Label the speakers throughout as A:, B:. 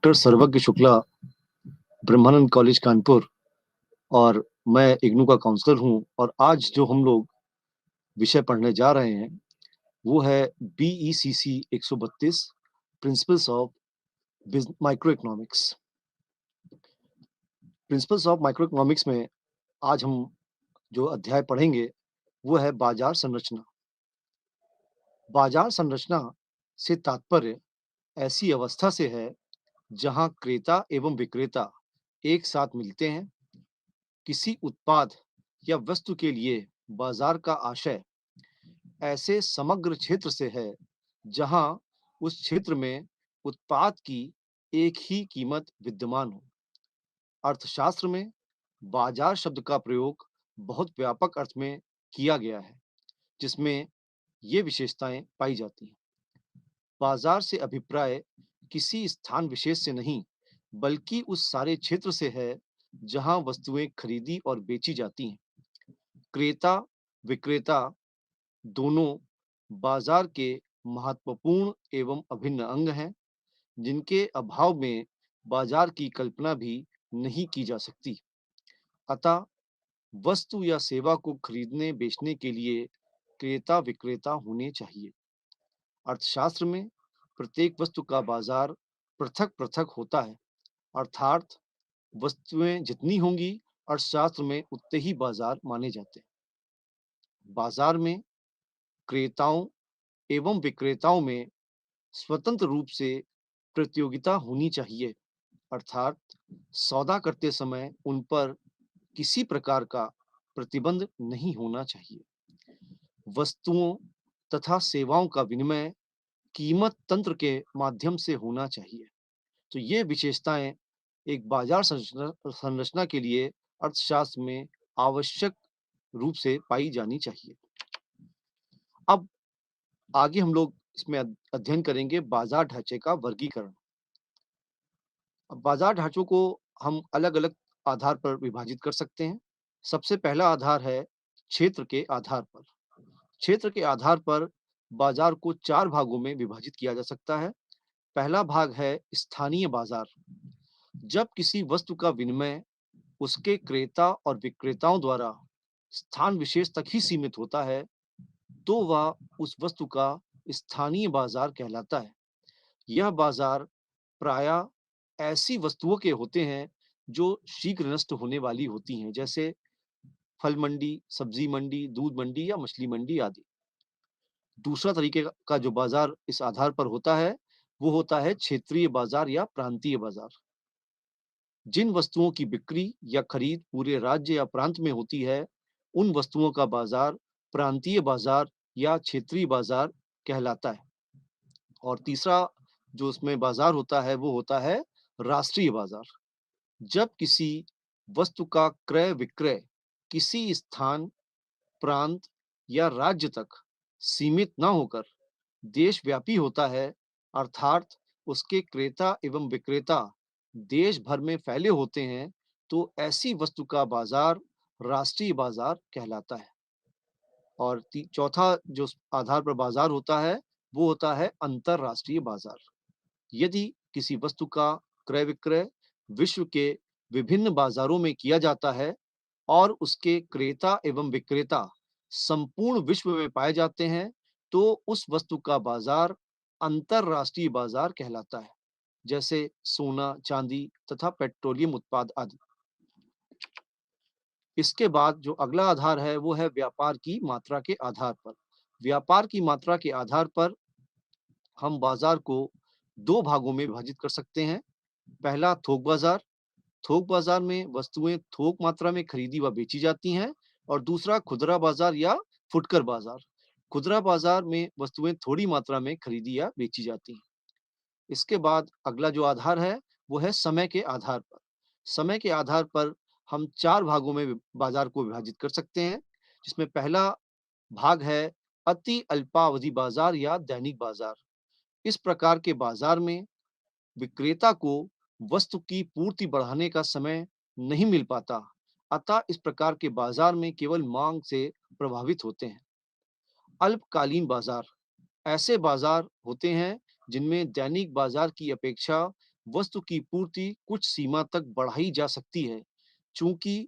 A: Doctor सर्वज्ञ शुक्ला, ब्रह्मानंद college Kanpur और मैं इग्नू का काउंसलर हूँ और आज जो हम लोग विषय पढ़ने जा रहे हैं, वो है BECC 132 principles of micro economics. Principles of micro economics में आज हम जो अध्याय पढ़ेंगे, वो है बाजार संरचना। बाजार संरचना से तात्पर्य ऐसी अवस्था से है, जहाँ क्रेता एवं विक्रेता एक साथ मिलते हैं। किसी उत्पाद या वस्तु के लिए बाजार का आशय ऐसे समग्र क्षेत्र से है, जहां उस क्षेत्र में उत्पाद की एक ही कीमत विद्यमान हो। अर्थशास्त्र में बाजार शब्द का प्रयोग बहुत व्यापक अर्थ में किया गया है, जिसमें ये विशेषताएं पाई जाती हैं। बाजार से अभिप्राय किसी स्थान विशेष से नहीं, बल्कि उस सारे क्षेत्र से है जहां वस्तुएं खरीदी और बेची जाती हैं। क्रेता विक्रेता दोनों बाजार के महत्वपूर्ण एवं अभिन्न अंग हैं, जिनके अभाव में बाजार की कल्पना भी नहीं की जा सकती। अतः वस्तु या सेवा को खरीदने बेचने के लिए क्रेता विक्रेता होने चाहिए। अर्थशास्त्र में प्रत्येक वस्तु का बाजार पृथक पृथक होता है, अर्थात वस्तुएं जितनी होंगी अर्थशास्त्र में उतने ही बाजार माने जाते हैं। बाजार में क्रेताओं एवं विक्रेताओं में स्वतंत्र रूप से प्रतियोगिता होनी चाहिए, अर्थात सौदा करते समय उन पर किसी प्रकार का प्रतिबंध नहीं होना चाहिए। वस्तुओं तथा सेवाओं का विनिमय कीमत तंत्र के माध्यम से होना चाहिए। तो ये विशेषताएं एक बाजार संरचना के लिए अर्थशास्त्र में आवश्यक रूप से पाई जानी चाहिए। अब आगे हम लोग इसमें अध्ययन करेंगे बाजार ढांचे का वर्गीकरण। अब बाजार ढांचों को हम अलग-अलग आधार पर विभाजित कर सकते हैं। सबसे पहला आधार है क्षेत्र के आधार पर। क्षेत्र के आधार पर बाजार को 4 भागों में विभाजित किया जा सकता है। पहला भाग है स्थानीय बाजार। जब किसी वस्तु का विनिमय उसके क्रेता और विक्रेताओं द्वारा स्थान विशेष तक ही सीमित होता है, तो वह उस वस्तु का स्थानीय बाजार कहलाता है। यह बाजार प्रायः ऐसी वस्तुओं के होते हैं जो शीघ्र नष्ट होने वाली होती हैं, जैसे फल मंडी, सब्जी मंडी, दूध मंडी या मछली मंडी आदि। दूसरा तरीके का जो बाजार इस आधार पर होता है, वो होता है क्षेत्रीय बाजार या प्रांतीय बाजार। जिन वस्तुओं की बिक्री या खरीद पूरे राज्य या प्रांत में होती है, उन वस्तुओं का बाजार प्रांतीय बाजार या क्षेत्रीय बाजार कहलाता है। और तीसरा जो उसमें बाजार होता है, वो होता है राष्ट्रीय बाजार। जब किसी वस्तु का क्रय विक्रय किसी स्थान, प्रांत या राज्य तक सीमित न होकर देशव्यापी होता है, अर्थात उसके क्रेता एवं विक्रेता देश भर में फैले होते हैं, तो ऐसी वस्तु का बाजार राष्ट्रीय बाजार कहलाता है। और चौथा जो आधार पर बाजार होता है, वो होता है अंतरराष्ट्रीय बाजार। यदि किसी वस्तु का क्रय विक्रय विश्व के विभिन्न बाजारों में किया जाता है और उसके क्रेता एवं विक्रेता संपूर्ण विश्व में पाए जाते हैं, तो उस वस्तु का बाजार अंतरराष्ट्रीय बाजार कहलाता है, जैसे सोना, चांदी तथा पेट्रोलियम उत्पाद आदि। इसके बाद जो अगला आधार है, वो है व्यापार की मात्रा के आधार पर। व्यापार की मात्रा के आधार पर हम बाजार को 2 भागों में विभाजित कर सकते हैं। पहला थोक बाजार। थोक बाजार में वस्तुएं थोक मात्रा में खरीदी व बेची जाती हैं और दूसरा खुदरा बाजार या फुटकर बाजार। खुदरा बाजार में वस्तुएं थोड़ी मात्रा में खरीदी या बेची जाती हैं। इसके बाद अगला जो आधार है, वो है समय के आधार पर। समय के आधार पर हम 4 भागों में बाजार को विभाजित कर सकते हैं, जिसमें पहला भाग है अति अल्पावधि बाजार या दैनिक बाजार। इस प्रकार के बाजार में विक्रेता को वस्तु की पूर्ति बढ़ाने का समय नहीं मिल पाता, अतः इस प्रकार के बाजार में केवल मांग से प्रभावित होते हैं। अल्पकालीन बाजार ऐसे बाजार होते हैं जिनमें दैनिक बाजार की अपेक्षा वस्तु की पूर्ति कुछ सीमा तक बढ़ाई जा सकती है। चूँकि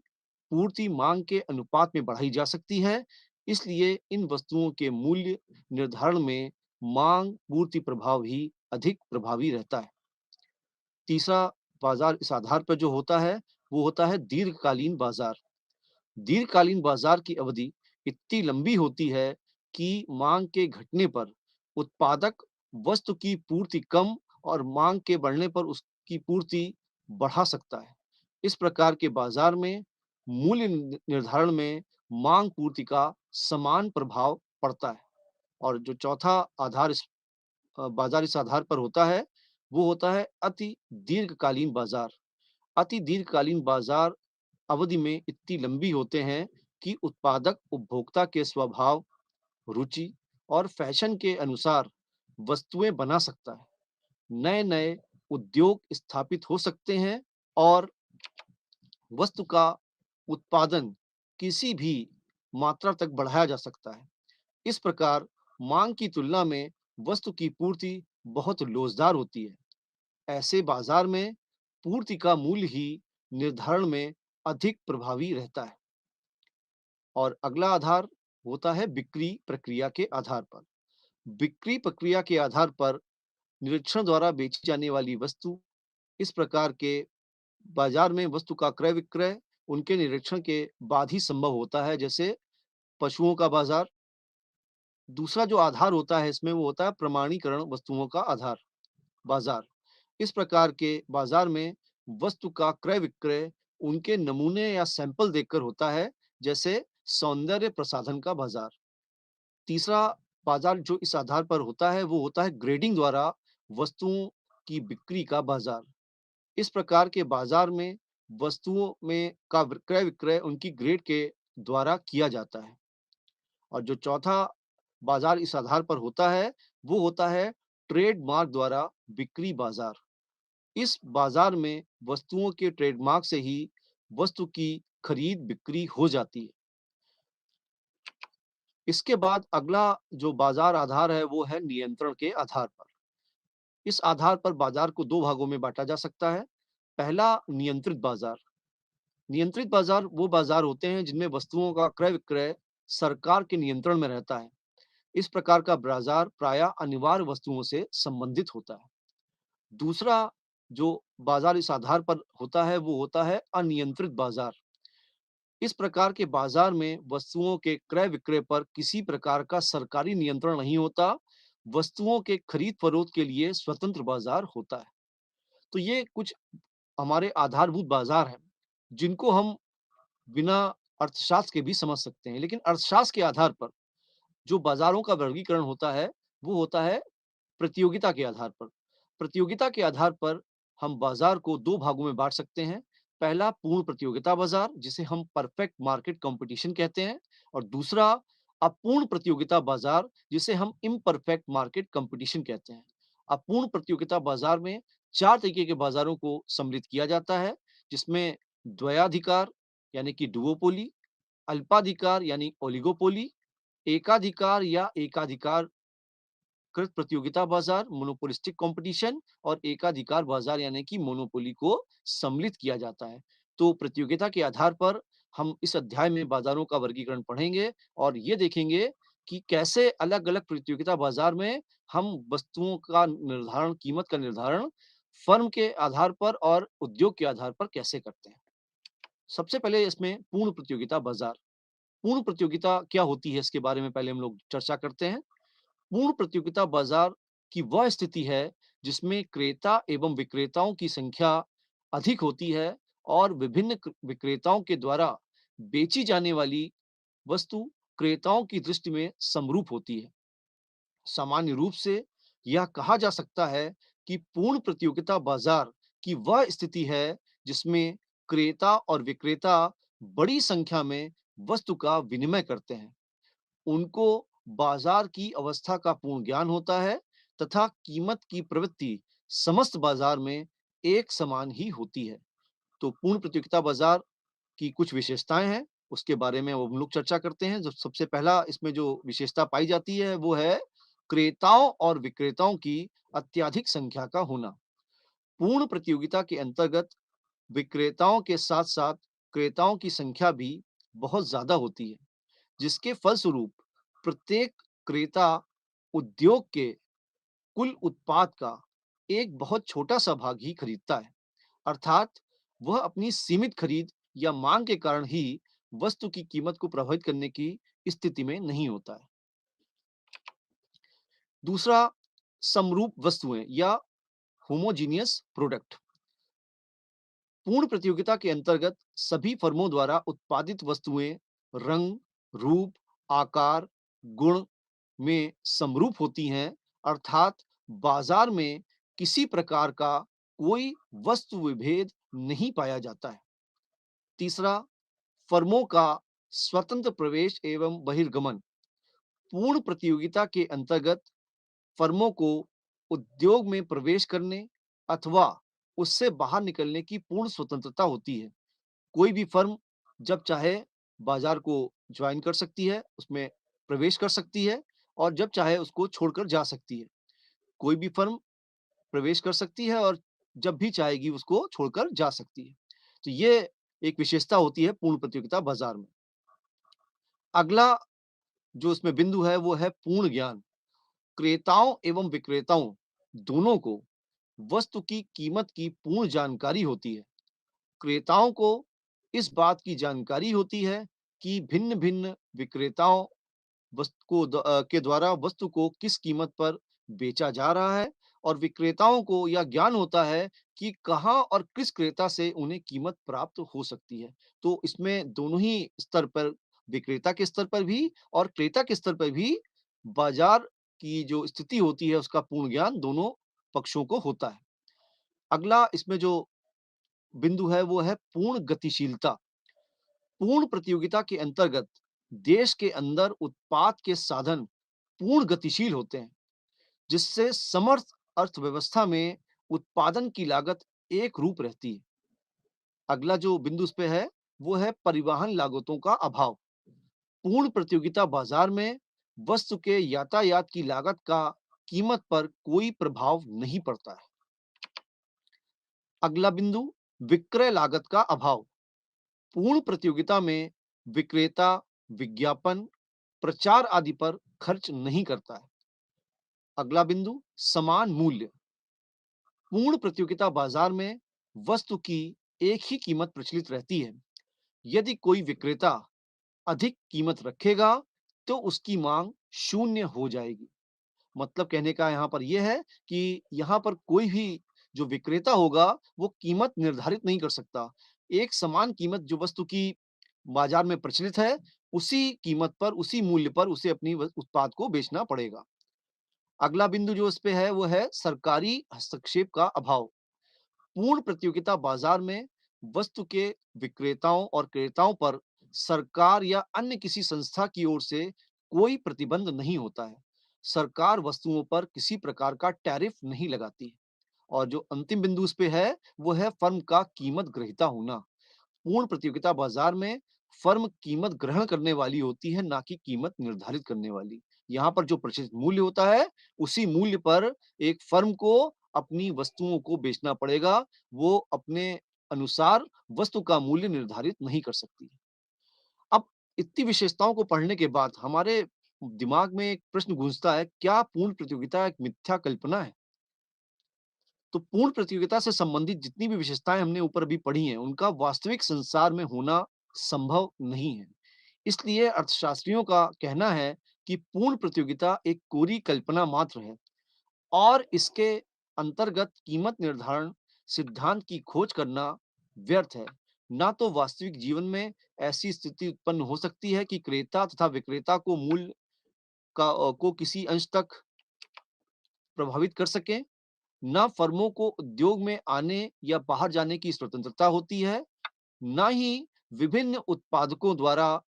A: पूर्ति माँग के अनुपात में बढ़ाई जा सकती है, इसलिए इन वस्तुओं के मूल्य निर्धारण में माँग-पूर्ति प्रभाव ही अधिक प्रभावी रहता है। तीसरा बाज़ार इस आधार पर जो होता है, वो होता है दीर्घकालीन बाज़ार। दीर्घकालीन बाज़ार की अवधि इतनी लंबी होती है कि माँग के घटने पर उत्पादक वस्तु की पूर्ति कम और माँग के बढ़ने पर उसकी पूर्ति बढ़ा सकता है। इस प्रकार के बाज़ार में मूल्य निर्धारण में माँग-पूर्ति का समान प्रभाव पड़ता है। और जो चौथा आधार बाज़ार इस आधार पर होता है, वो होता है अति दीर्घकालीन बाज़ार। अति दीर्घकालीन बाज़ार अवधि में इतनी लंबी होते हैं कि उत्पादक उपभोक्ता के स्वभाव, रुचि और फैशन के अनुसार वस्तुएँ बना सकता है। नए-नए उद्योग स्थापित हो सकते हैं और वस्तु का उत्पादन किसी भी मात्रा तक बढ़ाया जा सकता है। इस प्रकार माँग की तुलना में वस्तु की पूर्ति बहुत लोज़दार होती है। ऐसे बाज़ार में पूर्ति का मूल्य ही निर्धारण में अधिक प्रभावी रहता है। और अगला आधार होता है बिक्री प्रक्रिया के आधार पर। बिक्री प्रक्रिया के आधार पर निरीक्षण द्वारा बेची जाने वाली वस्तु इस प्रकार के बाजार में वस्तु का क्रय विक्रय उनके निरीक्षण के बाद ही संभव होता है, जैसे पशुओं का बाजार। दूसरा जो आधार होता है इसमें वो होता है प्रमाणीकरण वस्तुओं का आधार बाजार। इस प्रकार के बाजार में वस्तु का क्रय विक्रय उनके नमूने या सैंपल देखकर होता है, जैसे सौंदर्य प्रसाधन का बाजार। तीसरा बाजार जो इस आधार पर होता है वो होता है ग्रेडिंग द्वारा वस्तुओं की बिक्री का बाजार। इस प्रकार के बाजार में वस्तुओं में का क्रय विक्रय उनकी ग्रेड के द्वारा किया जाता है। और जो चौथा बाजार इस आधार पर होता है वो होता है ट्रेडमार्क द्वारा बिक्री बाजार। इस बाजार में वस्तुओं के ट्रेडमार्क से ही वस्तु की खरीद बिक्री हो जाती है। इसके बाद अगला जो बाजार आधार है वो है नियंत्रण के आधार पर। इस आधार पर बाजार को दो भागों में बांटा जा सकता है। पहला नियंत्रित बाजार। नियंत्रित बाजार वो बाजार होते हैं जिनमें वस्तुओं का क्रय विक्रय सरकार के नियंत्रण में रहता है। इस प्रकार का बाजार प्रायः अनिवार्य वस्तुओं से संबंधित होता है। दूसरा जो बाजार इस आधार पर होता है वो होता है अनियंत्रित बाजार। इस प्रकार के बाजार में वस्तुओं के क्रय विक्रय पर किसी प्रकार का सरकारी नियंत्रण नहीं होता। वस्तुओं के खरीद फरोख्त के लिए स्वतंत्र बाजार होता है। तो ये कुछ हमारे आधारभूत बाजार हैं, जिनको हम बिना अर्थशास्त्र के भी समझ सकते हैं। लेकिन अर्थशास्त्र के आधार पर जो बाजारों का वर्गीकरण होता है, वो होता है प्रतियोगिता के आधार पर। प्रतियोगिता के आधार पर हम बाजार को 2 भागों में बाँट सकते हैं। पहला पूर्ण प्रतियोगिता बाजार, जिसे हम परफेक्ट मार्केट कॉम्पिटिशन कहते हैं, और दूसरा अपूर्ण प्रतियोगिता बाजार, जिसे हम इम्परफेक्ट मार्केट कॉम्पिटिशन कहते हैं। अपूर्ण प्रतियोगिता बाजार में 4 तरीके के बाजारों को सम्मिलित किया जाता है, जिसमें द्वयाधिकार यानी कि डुओपोली, अल्पाधिकार यानी ओलिगोपोली, एकाधिकार या एकाधिकार कृत प्रतियोगिता बाजार मोनोपोलिस्टिक कंपटीशन और एकाधिकार बाजार यानी कि मोनोपोली को सम्मिलित किया जाता है। तो प्रतियोगिता के आधार पर हम इस अध्याय में बाजारों का वर्गीकरण पढ़ेंगे और ये देखेंगे कि कैसे अलग-अलग प्रतियोगिता बाजार में हम वस्तुओं का निर्धारण, कीमत का निर्धारण फर्म के आधार पर और उद्योग के आधार पर कैसे करते हैं। सबसे पहले इसमें पूर्ण प्रतियोगिता बाजार। पूर्ण प्रतियोगिता क्या होती है इसके बारे में पहले हम लोग चर्चा करते हैं। पूर्ण प्रतियोगिता बाजार की वह स्थिति है जिसमें क्रेता एवं विक्रेताओं की संख्या अधिक होती है और विभिन्न विक्रेताओं के द्वारा बेची जाने वाली वस्तु क्रेताओं की दृष्टि में समरूप होती है। सामान्य रूप से यह कहा जा सकता है कि पूर्ण प्रतियोगिता बाजार की वह स्थिति है जिसमें क्रेता और विक्रेता बड़ी संख्या में वस्तु का विनिमय करते हैं। उनको बाजार की अवस्था का पूर्ण ज्ञान होता है तथा कीमत की प्रवृत्ति समस्त बाजार में एक समान ही होती है। तो पूर्ण प्रतियोगिता बाजार की कुछ विशेषताएं हैं, उसके बारे में अब हम लोग चर्चा करते हैं। जो सबसे पहला इसमें जो विशेषता पाई जाती है वो है क्रेताओं और विक्रेताओं की अत्यधिक संख्या का होना। पूर्ण प्रतियोगिता के अंतर्गत विक्रेताओं के साथ-साथ क्रेताओं की संख्या भी बहुत ज़्यादा होती है, जिसके फलस्वरूप प्रत्येक क्रेता उद्योग के कुल उत्पाद का एक बहुत छोटा-सा भाग ही खरीदता है। अर्थात वह अपनी सीमित खरीद या मांग के कारण ही वस्तु की कीमत को प्रभावित करने की स्थिति में नहीं होता है। दूसरा, समरूप वस्तुएं या होमोजीनियस प्रोडक्ट। पूर्ण प्रतियोगिता के अंतर्गत सभी फर्मों द्वारा उत्पादित वस्तुएं रंग, रूप, आकार, गुण में समरूप होती हैं, अर्थात बाजार में किसी प्रकार का कोई वस्तु विभेद नहीं पाया जाता है। तीसरा, फर्मों का स्वतंत्र प्रवेश एवं बहिर्गमन। पूर्ण प्रतियोगिता के अंतर्गत फर्मों को उद्योग में प्रवेश करने अथवा उससे बाहर निकलने की पूर्ण स्वतंत्रता होती है। कोई भी फर्म जब चाहे बाजार को ज्वाइन कर सकती है, उसमें प्रवेश कर सकती है और जब चाहे उसको छोड़कर जा सकती है। कोई भी फर्म प्रवेश कर सकती है और जब भी चाहेगी उसको छोड़कर जा सकती है। तो ये एक विशेषता होती है पूर्ण प्रतियोगिता बाजार में। अगला जो इसमें बिंदु है वो है पूर्ण ज्ञान। क्रेताओं एवं विक्रेताओं दोनों को वस्तु की कीमत की पूर्ण जानकारी होती है। क्रेताओं को इस बात की जानकारी होती है कि भिन्न-भिन्न विक्रेताओं के द्वारा वस्तु को किस कीमत पर बेचा जा रहा है और विक्रेताओं को यह ज्ञान होता है कि कहाँ और किस क्रेता से उन्हें कीमत प्राप्त हो सकती है। तो इसमें दोनों ही स्तर पर, विक्रेता के स्तर पर भी और क्रेता के स्तर पर भी बाजार की जो स्थिति होती है उसका पूर्ण ज्ञान दोनों पक्षों को होता है। अगला इसमें जो बिंदु है वो है पूर्ण गतिशीलता। पूर्ण प्रतियोगिता के अंतर्गत देश के अंदर उत्पाद के साधन पूर्ण गतिशील होते हैं, जिससे समर्थ अर्थव्यवस्था में उत्पादन की लागत एक रूप रहती है। अगला जो बिंदु इस पे है, वो है परिवहन लागतों का अभाव। पूर्ण प्रतियोगिता बाजार में वस्तु के यातायात की लागत का कीमत पर कोई प्रभाव नहीं पड़ता है। अगला बिंदु विक्रय लागत का अभाव। पूर्ण प्रतियोगिता में विक्रेता विज्ञापन, प्रचार आदि पर खर्च नहीं करता है। अगला बिंदु समान मूल्य। पूर्ण प्रतियोगिता बाजार में वस्तु की एक ही कीमत प्रचलित रहती है। यदि कोई विक्रेता अधिक कीमत रखेगा तो उसकी मांग शून्य हो जाएगी। मतलब कहने का यहाँ पर यह है कि यहाँ पर कोई भी जो विक्रेता होगा वो कीमत निर्धारित नहीं कर सकता। एक समान कीमत जो वस्तु की बाजार में प्रचलित है, उसी कीमत पर, उसी मूल्य पर उसे अपनी उत्पाद को बेचना पड़ेगा। अगला बिंदु जो इस पे है वो है सरकारी हस्तक्षेप का अभाव। पूर्ण प्रतियोगिता बाजार में वस्तु के विक्रेताओं और क्रेताओं पर सरकार या अन्य किसी संस्था की ओर से कोई प्रतिबंध नहीं होता है। सरकार वस्तुओं पर किसी प्रकार का टैरिफ नहीं लगाती है। और जो अंतिम बिंदु इस पे है वो है फर्म का कीमत ग्रहिता होना। पूर्ण प्रतियोगिता बाजार में फर्म कीमत ग्रहण करने वाली होती है, ना कि कीमत निर्धारित करने वाली। यहाँ पर जो प्रचलित मूल्य होता है, उसी मूल्य पर एक फर्म को अपनी वस्तुओं को बेचना पड़ेगा। वो अपने अनुसार वस्तु का मूल्य निर्धारित नहीं कर सकती। अब इतनी विशेषताओं को पढ़ने के बाद हमारे दिमाग में एक प्रश्न गूंजता है, क्या पूर्ण प्रतियोगिता एक मिथ्या कल्पना है? तो पूर्ण प्रतियोगिता से संबंधित जितनी भी विशेषताएँ हमने ऊपर अभी पढ़ी हैं, उनका वास्तविक संसार में होना संभव नहीं है। इसलिए अर्थशास्त्रियों का कहना है कि पूर्ण प्रतियोगिता एक कोरी कल्पना मात्र है और इसके अंतर्गत कीमत निर्धारण सिद्धांत की खोज करना व्यर्थ है। ना तो वास्तविक जीवन में ऐसी स्थिति उत्पन्न हो सकती है कि क्रेता तथा विक्रेता को मूल्य को किसी अंश तक प्रभावित कर सकें, ना फर्मों को उद्योग में आने या बाहर जाने की स्वतंत्रता होती है, ना ही विभिन्न उत्पादकों द्वारा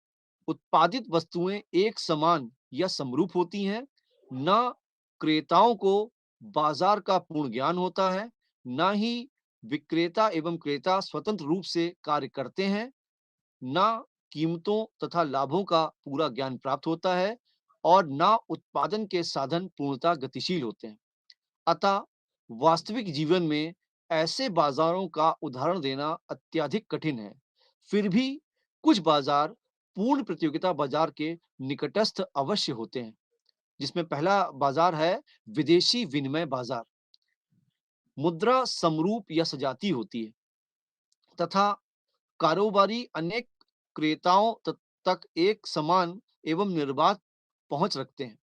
A: उत्पादित वस्तुएं एक समान या समरूप होती हैं, ना क्रेताओं को बाजार का पूर्ण ज्ञान होता है, ना ही विक्रेता एवं क्रेता स्वतंत्र रूप से कार्य करते हैं, ना कीमतों तथा लाभों का पूरा ज्ञान प्राप्त होता है और ना उत्पादन के साधन पूर्णतः गतिशील होते हैं। अतः वास्तविक जीवन में ऐसे बाजारों का उदाहरण देना अत्यधिक कठिन है। फिर भी कुछ बाजार पूर्ण प्रतियोगिता बाजार के निकटस्थ अवश्य होते हैं, जिसमें पहला बाजार है विदेशी विनिमय बाजार। मुद्रा समरूप या सजाती होती है तथा कारोबारी अनेक क्रेताओं तक एक समान एवं निर्बाध पहुंच रखते हैं।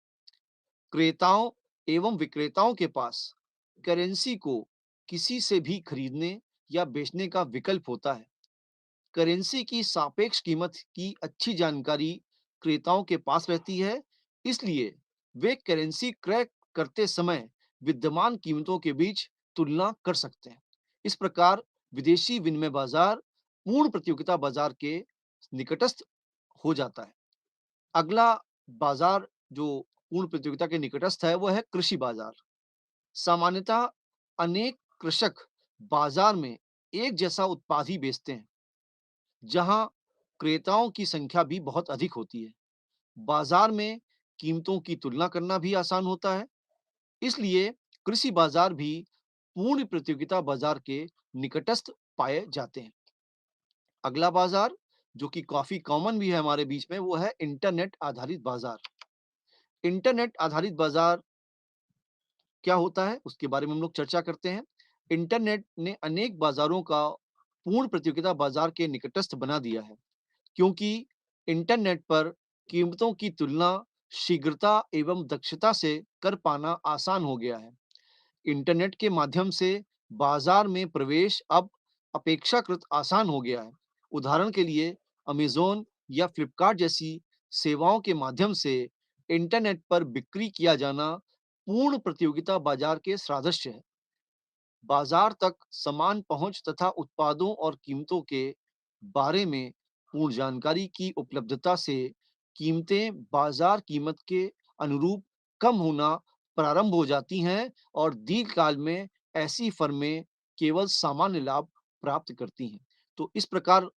A: क्रेताओं एवं विक्रेताओं के पास करेंसी को किसी से भी खरीदने या बेचने का विकल्प होता है। करेंसी की सापेक्ष कीमत की अच्छी जानकारी क्रेताओं के पास रहती है, इसलिए वे करेंसी क्रय करते समय विद्यमान कीमतों के बीच तुलना कर सकते हैं। इस प्रकार विदेशी विनिमय बाजार पूर्ण प्रतियोगिता बाजार के निकटस्थ हो जाता है। अगला बाजार जो पूर्ण प्रतियोगिता के निकटस्थ है, वो है कृषि बाजार। सामान्यतः अनेक कृषक बाजार में एक जैसा उत्पाद ही बेचते हैं, जहां क्रेताओं की संख्या भी बहुत अधिक होती है। बाजार में कीमतों की तुलना करना भी आसान होता है, इसलिए कृषि बाजार भी पूर्ण प्रतियोगिता बाजार के निकटस्थ पाए जाते हैं। अगला बाजार जो कि काफी कॉमन भी है हमारे बीच में, वो है इंटरनेट आधारित बाजार। इंटरनेट आधारित बाजार क्या होता है, उसके बारे में हम लोग चर्चा करते हैं। इंटरनेट ने अनेक बाजारों का पूर्ण प्रतियोगिता बाजार के निकटस्थ बना दिया है, क्योंकि इंटरनेट पर कीमतों की तुलना शीघ्रता एवं दक्षता से कर पाना आसान हो गया है। इंटरनेट के माध्यम से बाजार में प्रवेश अब अपेक्षाकृत आसान हो गया है। उदाहरण के लिए अमेज़न या फ्लिपकार्ट जैसी सेवाओं के माध्यम से इंटरनेट पर बिक्री किया जाना पूर्ण प्रतियोगिता बाजार के सादृश्य है। बाजार तक समान पहुंच तथा उत्पादों और कीमतों के बारे में पूर्ण जानकारी की उपलब्धता से कीमतें बाजार कीमत के अनुरूप कम होना प्रारंभ हो जाती हैं और दीर्घकाल में ऐसी फर्में केवल सामान्य लाभ प्राप्त करती हैं। तो इस प्रकार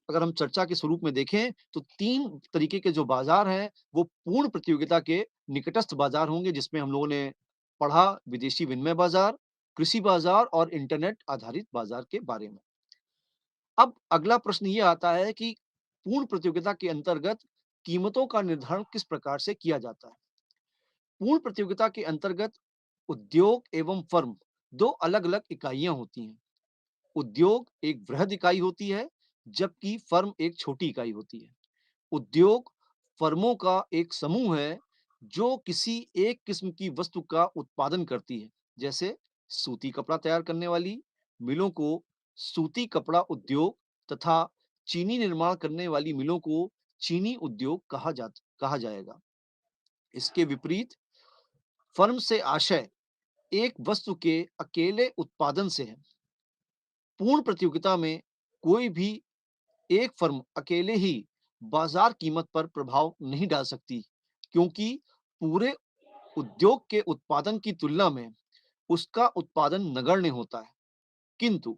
A: अगर हम चर्चा के स्वरूप में देखें तो 3 तरीके के जो बाजार हैं, वो पूर्ण प्रतियोगिता के निकटस्थ बाजार होंगे, जिसमें हम लोगों ने पढ़ा विदेशी विनिमय बाजार, कृषि बाजार और इंटरनेट आधारित बाजार के बारे में। अब अगला प्रश्न ये आता है कि पूर्ण प्रतियोगिता के अंतर्गत कीमतों का निर्धारण किस प्रकार से किया जाता है? पूर्ण प्रतियोगिता के अंतर्गत उद्योग एवं फर्म 2 अलग-अलग इकाइयां होती हैं। उद्योग एक वृहद इकाई होती है, जबकि फर्म एक छोटी इकाई होती है। उद्योग फर्मों का एक समूह है जो किसी एक किस्म की वस्तु का उत्पादन करती है, जैसे सूती कपड़ा तैयार करने वाली मिलों को सूती कपड़ा उद्योग तथा चीनी निर्माण करने वाली मिलों को चीनी उद्योग कहा जाएगा। इसके विपरीत फर्म से आशय एक वस्तु के अकेले उत्पादन से है। पूर्ण प्रतियोगिता में कोई भी एक फर्म अकेले ही बाजार कीमत पर प्रभाव नहीं डाल सकती, क्योंकि पूरे उद्योग के उत्पादन की तुलना में उसका उत्पादन नगण्य होता है। किंतु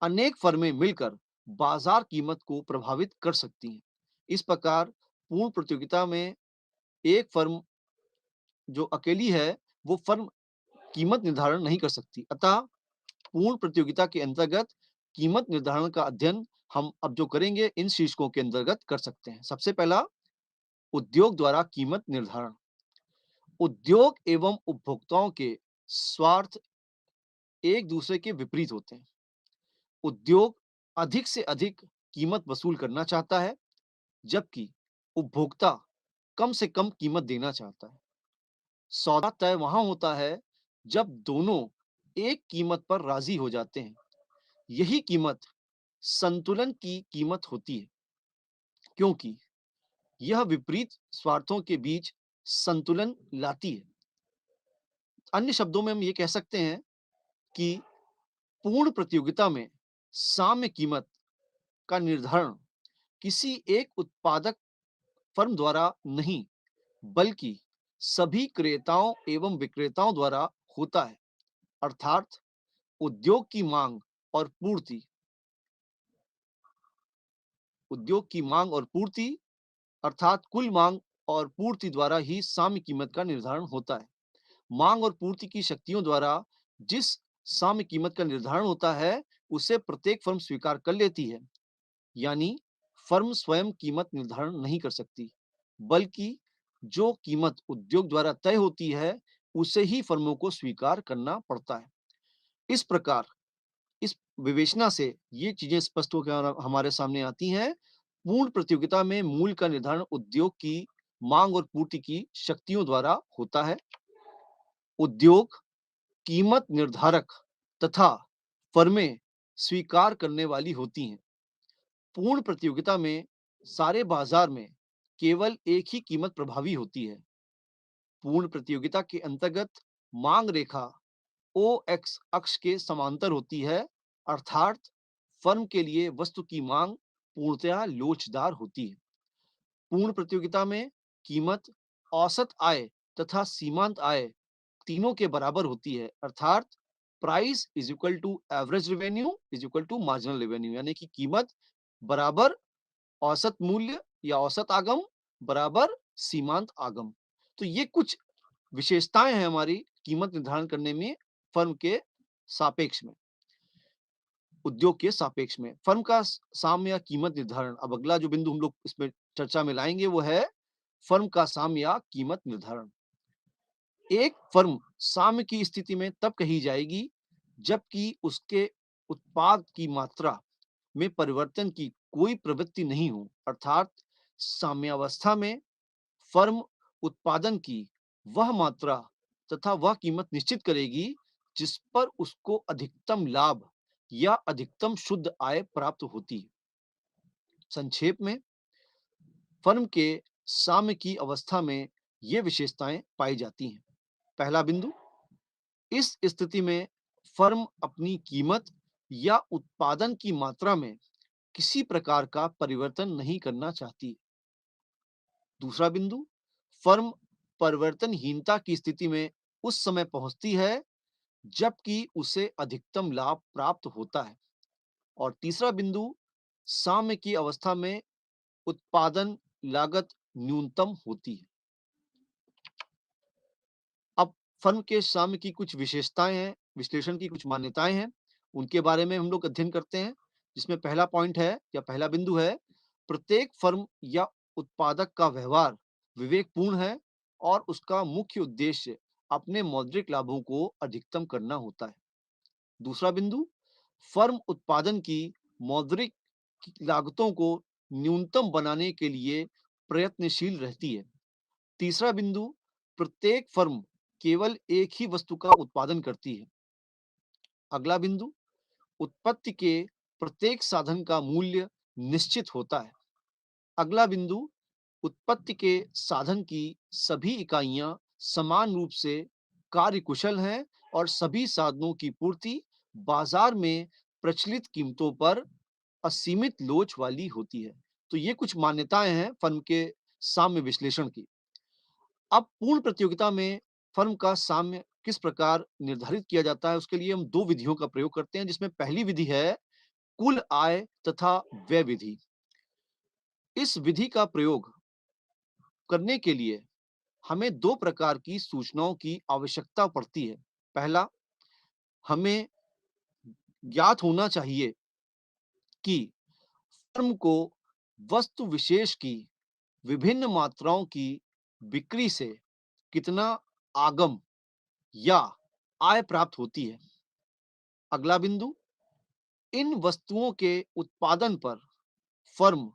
A: अनेक फर्में मिलकर बाजार कीमत को प्रभावित कर सकती हैं। इस प्रकार पूर्ण प्रतियोगिता में एक फर्म जो अकेली है, वो फर्म कीमत निर्धारण नहीं कर सकती। अतः पूर्ण प्रतियोगिता के अंतर्गत कीमत निर्धारण का अध्ययन हम अब जो करेंगे इन शीर्षकों के अंतर्गत कर सकते हैं। सबसे पहला, उद्योग द्वारा कीमत निर्धारण। उद्योग एवं उपभोक्ताओं के स्वार्थ एक दूसरे के विपरीत होते हैं। उद्योग अधिक से अधिक कीमत वसूल करना चाहता है, जबकि उपभोक्ता कम से कम कीमत देना चाहता है। सौदा तय वहां होता है जब दोनों एक कीमत पर राजी हो जाते हैं। यही कीमत संतुलन की कीमत होती है, क्योंकि यह विपरीत स्वार्थों के बीच संतुलन लाती है। अन्य शब्दों में हम ये कह सकते हैं कि पूर्ण प्रतियोगिता में साम्य कीमत का निर्धारण किसी एक उत्पादक फर्म द्वारा नहीं, बल्कि सभी क्रेताओं एवं विक्रेताओं द्वारा होता है। अर्थात उद्योग की मांग और पूर्ति उद्योग की मांग और पूर्ति अर्थात कुल मांग और पूर्ति द्वारा ही साम्य कीमत का निर्धारण होता है। मांग और पूर्ति की शक्तियों द्वारा जिस साम्य कीमत का निर्धारण होता है, उसे प्रत्येक फर्म स्वीकार कर लेती है। यानी फर्म स्वयं कीमत निर्धारण नहीं कर सकती, बल्कि जो कीमत उद्योग द्वारा तय होती है, उसे ही फर्मों को स्वीकार करना पड़ता है। इस प्रकार इस विवेचना से ये चीजें स्पष्ट होकर हमारे सामने आती हैं। पूर्ण प्रतियोगिता में मूल्य का निर्धारण उद्योग की मांग और पूर्ति की शक्तियों द्वारा होता है। उद्योग, कीमत निर्धारक तथा फर्में स्वीकार करने वाली होती हैं। पूर्ण प्रतियोगिता में सारे बाजार में केवल एक ही कीमत प्रभावी होती है। पूर्ण प्रतियोगिता के अंतर्गत मांग रेखा ओ एक्स अक्ष के समांतर होती है, अर्थात फर्म के लिए वस्तु की मांग पूर्णतया लोचदार होती है। पूर्ण प्रतियोगिता में कीमत औसत आय तथा सीमांत आय तीनों के बराबर होती है, अर्थात price is equal to average revenue is equal to marginal revenue, यानी कि कीमत बराबर औसत मूल्य या औसत आगम बराबर सीमांत आगम। तो ये कुछ विशेषताएं हैं हमारी कीमत निर्धारण करने में फर्म के सापेक्ष में, उद्योग के सापेक्ष में। फर्म का साम्य या कीमत निर्धारण, अब अगला जो बिंदु हम लोग इसमें चर्चा में लाएंगे वो है फर्म का साम्य या कीमत निर्धारण। एक फर्म साम्य की स्थिति में तब कही जाएगी जबकि उसके उत्पाद की मात्रा में परिवर्तन की कोई प्रवृत्ति नहीं हो, अर्थात साम्यावस्था में फर्म उत्पादन की वह मात्रा तथा वह कीमत निश्चित करेगी जिस पर उसको अधिकतम लाभ या अधिकतम शुद्ध आय प्राप्त होती है। संक्षेप में, फर्म के साम्य की अवस्था में ये विशेषताएं पाई जाती हैं। पहला बिंदु, इस स्थिति में फर्म अपनी कीमत या उत्पादन की मात्रा में किसी प्रकार का परिवर्तन नहीं करना चाहती। दूसरा बिंदु, फर्म परिवर्तनहीनता की स्थिति में उस समय पहुंचती है जबकि उसे अधिकतम लाभ प्राप्त होता है। और तीसरा बिंदु, साम्य की अवस्था में उत्पादन लागत न्यूनतम होती है। अब फर्म के साम्य की कुछ विशेषताएं हैं, विश्लेषण की कुछ मान्यताएं हैं, उनके बारे में हम लोग अध्ययन करते हैं। जिसमें पहला पॉइंट है या पहला बिंदु है, प्रत्येक फर्म या उत्पादक का व्यवहार विवेकपूर्ण है और उसका मुख्य उद्देश्य अपने मौद्रिक लाभों को अधिकतम करना होता है। दूसरा बिंदु, फर्म उत्पादन की मौद्रिक लागतों को न्यूनतम बनाने के लिए प्रयत्नशील रहती है। तीसरा बिंदु, प्रत्येक फर्म केवल एक ही वस्तु का उत्पादन करती है। अगला बिंदु, उत्पत्ति के प्रत्येक साधन का मूल्य निश्चित होता है। अगला बिंदु, उत्पत्ति के साधन की सभी इकाइयां समान रूप से कार्यकुशल हैं और सभी साधनों की पूर्ति बाजार में प्रचलित कीमतों पर असीमित लोच वाली होती है। तो ये कुछ मान्यताएं हैं फर्म के साम्य विश्लेषण की। अब पूर्ण प्रतियोगिता में फर्म का साम्य किस प्रकार निर्धारित किया जाता है, उसके लिए हम दो विधियों का प्रयोग करते हैं, जिसमें पहली विधि है कुल आय तथा व्यय विधि। इस विधि का प्रयोग करने के लिए हमें दो प्रकार की सूचनाओं की आवश्यकता पड़ती है। पहला, हमें ज्ञात होना चाहिए कि फर्म को वस्तु विशेष की विभिन्न मात्राओं की बिक्री से कितना आगम या आय प्राप्त होती है। अगला बिंदु, इन वस्तुओं के उत्पादन पर फर्म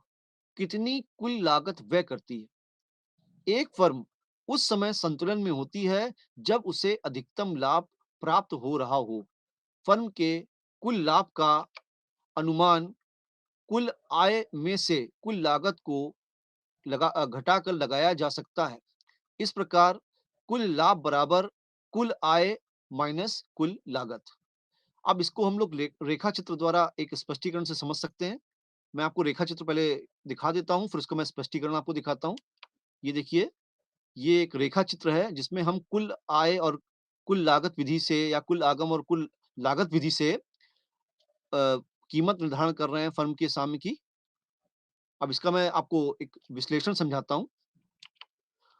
A: कितनी कुल लागत व्यय करती है। एक फर्म उस समय संतुलन में होती है जब उसे अधिकतम लाभ प्राप्त हो रहा हो। फर्म के कुल लाभ का अनुमान कुल आय में से कुल लागत को घटाकर लगाया जा सकता है। इस प्रकार कुल लाभ बराबर कुल आय माइनस कुल लागत। अब इसको हम लोग रेखा चित्र द्वारा एक स्पष्टीकरण से समझ सकते हैं। मैं आपको रेखा चित्र पहले दिखा देता हूं, फिर उसको मैं स्पष्टीकरण आपको दिखाता हूं। ये देखिए, ये एक रेखा चित्र है जिसमें हम कुल आय और कुल लागत विधि से या कुल आगम और कुल लागत विधि से कीमत निर्धारण कर रहे हैं फर्म के साम्य की। अब इसका मैं आपको एक विश्लेषण समझाता हूं।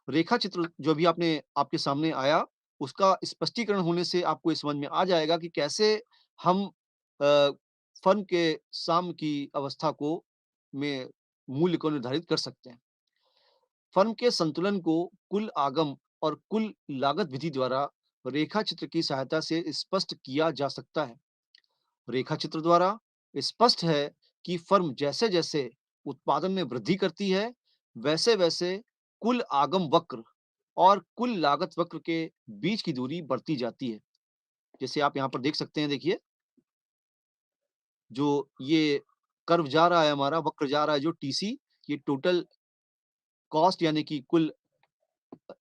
A: रेखा चित्र जो भी आपने आपके सामने आया, उसका स्पष्टीकरण होने से आपको ये समझ में आ जाएगा कि कैसे हम फर्म के साम की अवस्था को में मूल्य को निर्धारित कर सकते हैं। फर्म के संतुलन को कुल आगम और कुल लागत विधि द्वारा रेखा चित्र की सहायता से स्पष्ट किया जा सकता है। रेखा चित्र द्वारा स्पष्ट है कि फर्म जैसे-जैसे उत्पादन में वृद्धि करती है, वैसे-वैसे कुल आगम वक्र और कुल लागत वक्र के बीच की दूरी बढ़ती जाती है। जैसे आप यहाँ पर देख सकते हैं, देखिए, जो ये कर्व जा रहा है, हमारा वक्र जा रहा है जो टीसी, ये टोटल कॉस्ट यानी कि कुल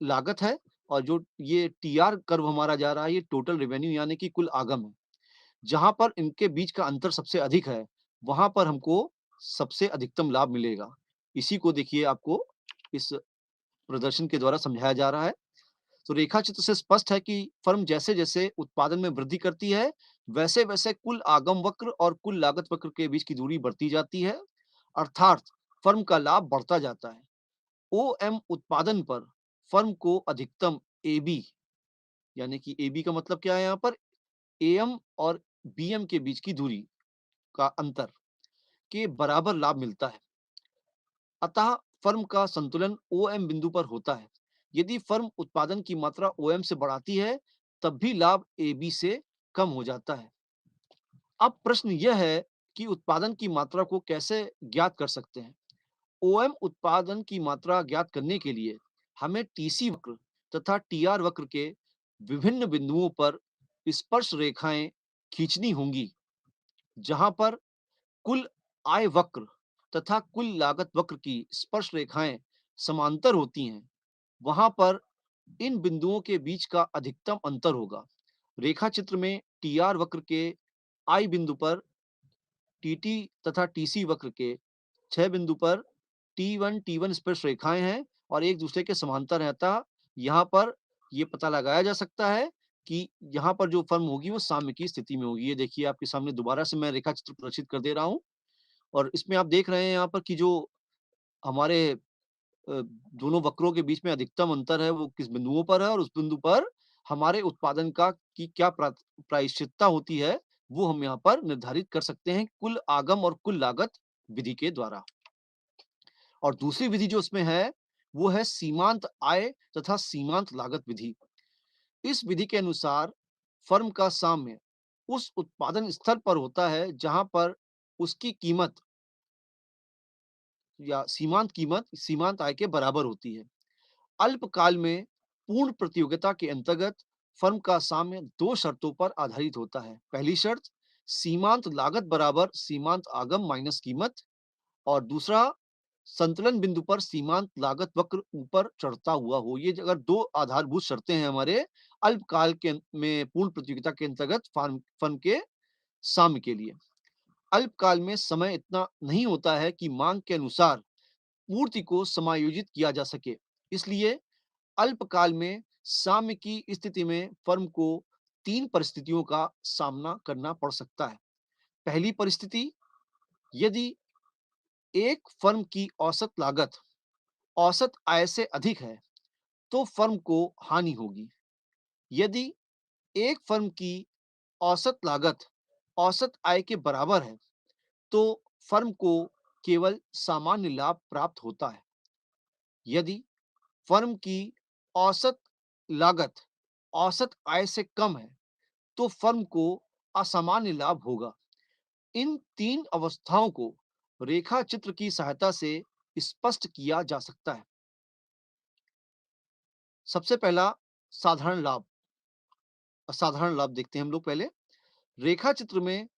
A: लागत है, और जो ये टीआर कर्व हमारा जा रहा है, ये टोटल रेवेन्यू यानी कि कुल आगम है। जहाँ पर इनके बीच का अंतर सबसे अधिक है, वहाँ पर हमको सबसे अधिकतम लाभ मिलेगा। इसी को देखिए आपको इस प्रदर्शन के द्वारा समझाया जा रहा है। तो रेखा चित्र से स्पष्ट है कि फर्म जैसे-जैसे उत्पादन में वृद्धि करती है, वैसे-वैसे कुल आगम वक्र और कुल लागत वक्र के बीच की दूरी बढ़ती जाती है, अर्थात फर्म का लाभ बढ़ता जाता है। ओएम उत्पादन पर फर्म को अधिकतम एबी, यानी कि एबी का मतलब क्या है यहाँ पर? एएम और बीएम के बीच की दूरी का अंतर के बराबर लाभ मिलता है। अतः फर्म का संतुलन ओएम बिंदु पर होता है। यदि फर्म उत्पादन की मात्रा ओएम से बढ़ाती है, तब भी लाभ एबी से कम हो जाता है। अब प्रश्न यह है कि उत्पादन की मात्रा को कैसे ज्ञात कर सकते हैं? ओएम उत्पादन की मात्रा ज्ञात करने के लिए हमें टीसी वक्र तथा टीआर वक्र के विभिन्न बिंदुओं पर स्पर्श रेखाएं खींचनी होंगी। जहां पर कुल आय वक्र तथा कुल लागत वक्र की स्पर्श रेखाएं समांतर होती हैं, वहां पर इन बिंदुओं के बीच का अधिकतम अंतर होगा। रेखा चित्र में टीआर वक्र के आई बिंदु पर टीटी तथा टीसी वक्र के 6 बिंदु पर टी वन स्पर्श रेखाएं हैं और एक दूसरे के समांतर हैं। अतः यहाँ पर ये पता लगाया जा सकता है कि यहाँ पर जो फर्म होगी वो साम्य की स्थिति में होगी। ये देखिए आपके सामने दोबारा से मैं रेखा चित्र प्रदर्शित कर दे रहा हूँ, और इसमें आप देख रहे हैं यहाँ पर कि जो हमारे दोनों वक्रों के बीच में अधिकतम अंतर है वो किस बिंदुओं पर है, और उस बिंदु पर हमारे उत्पादन का की क्या प्रायश्चितता होती है, वो हम यहाँ पर निर्धारित कर सकते हैं कुल आगम और कुल लागत विधि के द्वारा। और दूसरी विधि जो उसमें है, वो है सीमांत आय तथा सीमांत लागत विधि। इस विधि के अनुसार फर्म का साम्य उस उत्पादन स्थल पर होता है जहां पर उसकी कीमत या सीमांत कीमत सीमांत आय के बराबर होती है। अल्पकाल में पूर्ण प्रतियोगिता के अंतर्गत फर्म का साम्य दो शर्तों पर आधारित होता है। पहली शर्त, सीमांत लागत बराबर सीमांत आगम माइनस कीमत, और दूसरा, संतुलन बिंदु पर सीमांत लागत वक्र ऊपर चढ़ता हुआ हो। ये अगर दो आधारभूत शर्तें हैं हमारे अल्पकाल के में पूर्ण प्रतियोगिता के अंतर्गत फर्म फर्म के साम्य के लिए। अल्पकाल में समय इतना नहीं होता है कि मांग के अनुसार पूर्ति को समायोजित किया जा सके। इसलिए अल्पकाल में साम्य की स्थिति में फर्म को तीन परिस्थितियों का सामना करना पड़ सकता है। पहली परिस्थिति, यदि एक फर्म की औसत लागत औसत आय से अधिक है, तो फर्म को हानि होगी। यदि एक फर्म की औसत लागत औसत आय के बराबर है, तो फर्म को केवल सामान्य लाभ प्राप्त होता है। यदि फर्म की औसत लागत औसत आय से कम है, तो फर्म को असामान्य लाभ होगा। इन तीन अवस्थाओं को रेखा चित्र की सहायता से स्पष्ट किया जा सकता है। सबसे पहला, साधारण लाभ। साधारण लाभ देखते हैं हम लोग पहले। रेखा चित्र में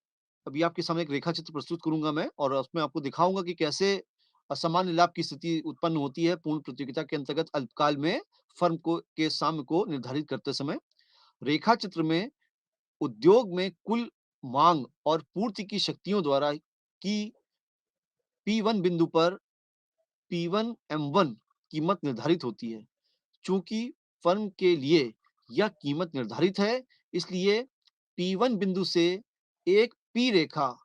A: अभी आपके सामने एक रेखा चित्र प्रस्तुत करूंगा मैं, और उसमें आपको दिखाऊंगा कि कैसे असामान्य लाभ की स्थिति उत्पन्न होती है पूर्ण प्रतियोगिता के अंतर्गत अल्पकाल में फर्म को के साम्य को निर्धारित करते समय। रेखा चित्र में उद्योग में कुल मांग और पूर्ति की शक्तियों द्वारा की P1 बिंदु पर P1 M1 कीमत निर्धारित होती है। चूंकि फर्म के लिए यह कीमत निर्धारित है, इसलिए P1 बिंदु से एक P रेखा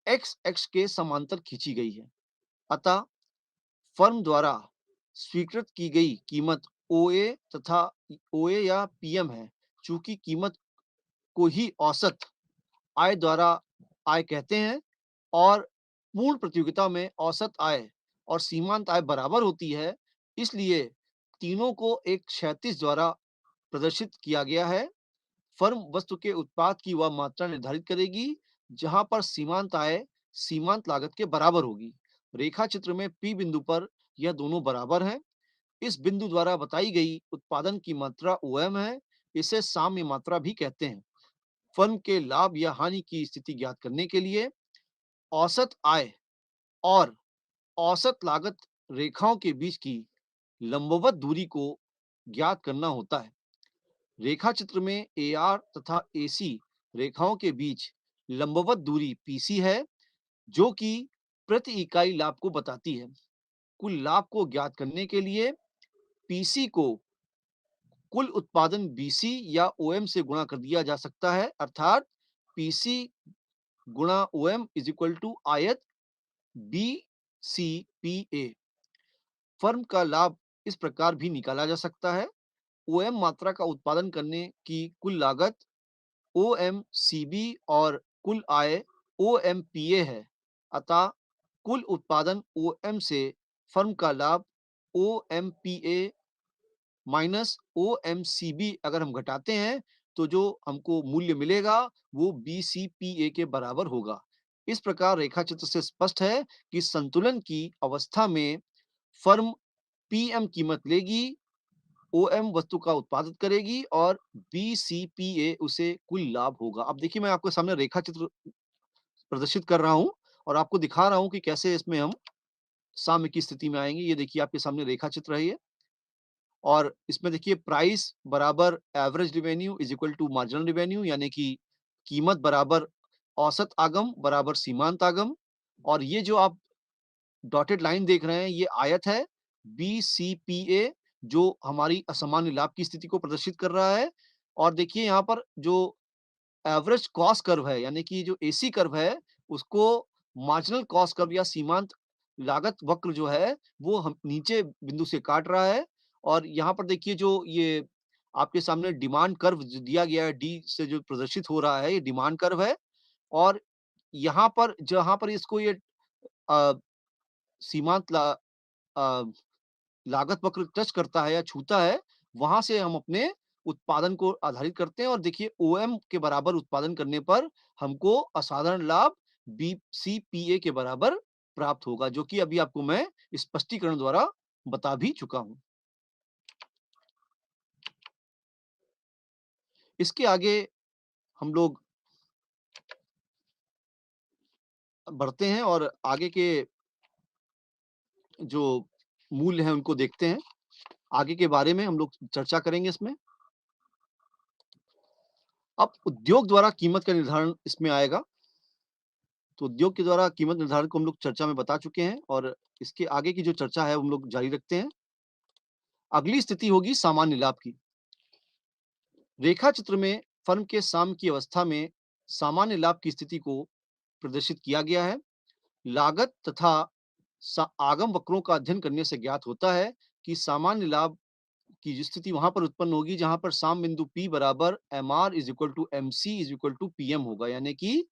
A: एक्स एक्स के समांतर खींची गई है। अतः फर्म द्वारा स्वीकृत की गई कीमत OA तथा OA या PM है, चूँकि कीमत को ही औसत आय द्वारा आय कहते हैं और पूर्ण प्रतियोगिता में औसत आय और सीमांत आय बराबर होती है, इसलिए तीनों को एक क्षैतिज द्वारा प्रदर्शित किया गया है। फर्म वस्तु के उत्पाद की वह मात्रा निर्धारित करेगी, जहां पर सीमांत आय सीमांत लागत के बराबर होगी। रेखा चित्र में P बिंदु पर यह दोनों बराबर हैं। इस बिंदु द्वारा बताई गई उत्पादन की मात्रा OM है। इसे साम्य मात्रा भी कहते हैं। फर्म के लाभ या हानि की स्थिति ज्ञात करने के लिए औसत आय और औसत लागत रेखाओं के बीच की लंबवत दूरी को ज्ञात करना होता है। रेखा चित्र में AR तथा AC रेखाओं के बीच लंबवत दूरी PC है, जो कि प्रति इकाई लाभ को बताती है। कुल लाभ को ज्ञात करने के लिए PC को कुल उत्पादन BC या OM से गुणा कर दिया जा सकता है, अर्थात PC गुणा OM इज इक्वल टू आयत BCPA। फर्म का लाभ इस प्रकार भी निकाला जा सकता है। OM मात्रा का उत्पादन करने की कुल लागत OMCB और कुल आय OMPA है। अतः कुल उत्पादन OM से फर्म का लाभ OMPA माइनस OMCB अगर हम घटाते हैं तो जो हमको मूल्य मिलेगा वो BCPA के बराबर होगा। इस प्रकार रेखा चित्र से स्पष्ट है कि संतुलन की अवस्था में फर्म PM कीमत लेगी, OM वस्तु का उत्पादन करेगी और BCPA उसे कुल लाभ होगा। अब देखिए मैं आपके सामने रेखा चित्र प्रदर्शित कर रहा हूँ और आपको दिखा रहा हूँ कि कैसे इसमें हम साम्य की स्थिति में आएंगे। ये देखिए आपके सामने रेखा चित्र है ये, और इसमें देखिए प्राइस बराबर average revenue is equal to marginal revenue, यानी कि कीमत बराबर औसत आगम बराबर सीमांत आगम। और ये जो आप डॉटेड लाइन देख रहे हैं ये आयत है BCPA, जो हमारी असामान्य लाभ की स्थिति को प्रदर्शित कर रहा है। और देखिए यहाँ पर जो एवरेज कॉस्ट कर्व है, यानी कि जो AC कर्व है, उसको मार्जिनल कॉस्ट कर्व या सीमांत लागत वक्र जो है वो हम नीचे बिंदु से काट रहा है। और यहाँ पर देखिए जो ये आपके सामने डिमांड कर्व जो दिया गया है D से जो प्रदर्शित हो रहा है ये डिमांड कर्व है। और यहाँ पर जहाँ पर इसको ये अ, सीमांत अ, लागत वक्र टच करता है या छूता है, वहां से हम अपने उत्पादन को आधारित करते हैं। और देखिए OM के बराबर उत्पादन करने पर हमको असाधारण लाभ BCPA के बराबर प्राप्त होगा, जो कि अभी आपको मैं स्पष्टीकरण द्वारा बता भी चुका हूं। इसके आगे हम लोग बढ़ते हैं और आगे के जो मूल्य हैं उनको देखते हैं। आगे के बारे में हम लोग चर्चा करेंगे इसमें। अब उद्योग द्वारा कीमत का निर्धारण इसमें आएगा। तो उद्योग के द्वारा कीमत निर्धारण को हम लोग चर्चा में बता चुके हैं और इसके आगे की जो चर्चा है हम लोग जारी रखते हैं। अगली स्थिति होगी सामान्य लाभ की। रेखा चित्र में फर्म के साम्य की अवस्था में सामान्य लाभ की स्थिति को प्रदर्शित किया गया है। लागत तथा आगम वक्रों का अध्ययन करने से ज्ञात होता है कि सामान्य लाभ की जो स्थिति वहां पर उत्पन्न होगी जहां पर साम बिंदु P बराबर MR is equal to MC is equal to PM होगा, यानी कि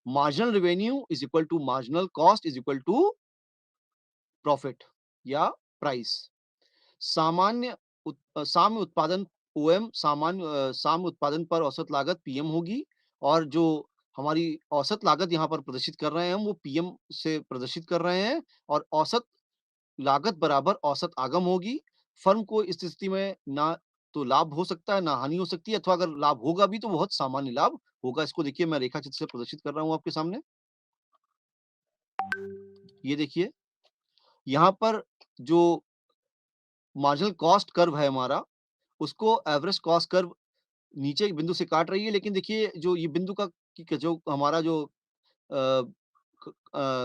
A: marginal revenue is equal to marginal cost is equal to profit या प्राइस। साम्य उत्पादन OM साम्य उत्पादन पर औसत लागत PM होगी। और जो हमारी औसत लागत यहाँ पर प्रदर्शित कर रहे हैं हम वो PM से प्रदर्शित कर रहे हैं। और औसत लागत बराबर औसत आगम होगी। फर्म को इस स्थिति में ना तो लाभ हो सकता है ना हानि हो सकती है, अथवा अगर लाभ होगा भी तो बहुत सामान्य लाभ होगा। इसको देखिए मैं रेखा चित्र से प्रदर्शित कर रहा हूँ आपके सामने। ये देखिए यहाँ पर जो मार्जिनल कॉस्ट कर्व है हमारा, उसको एवरेज कॉस्ट कर्व नीचे एक बिंदु से काट रही है। लेकिन देखिए जो ये बिंदु का जो हमारा जो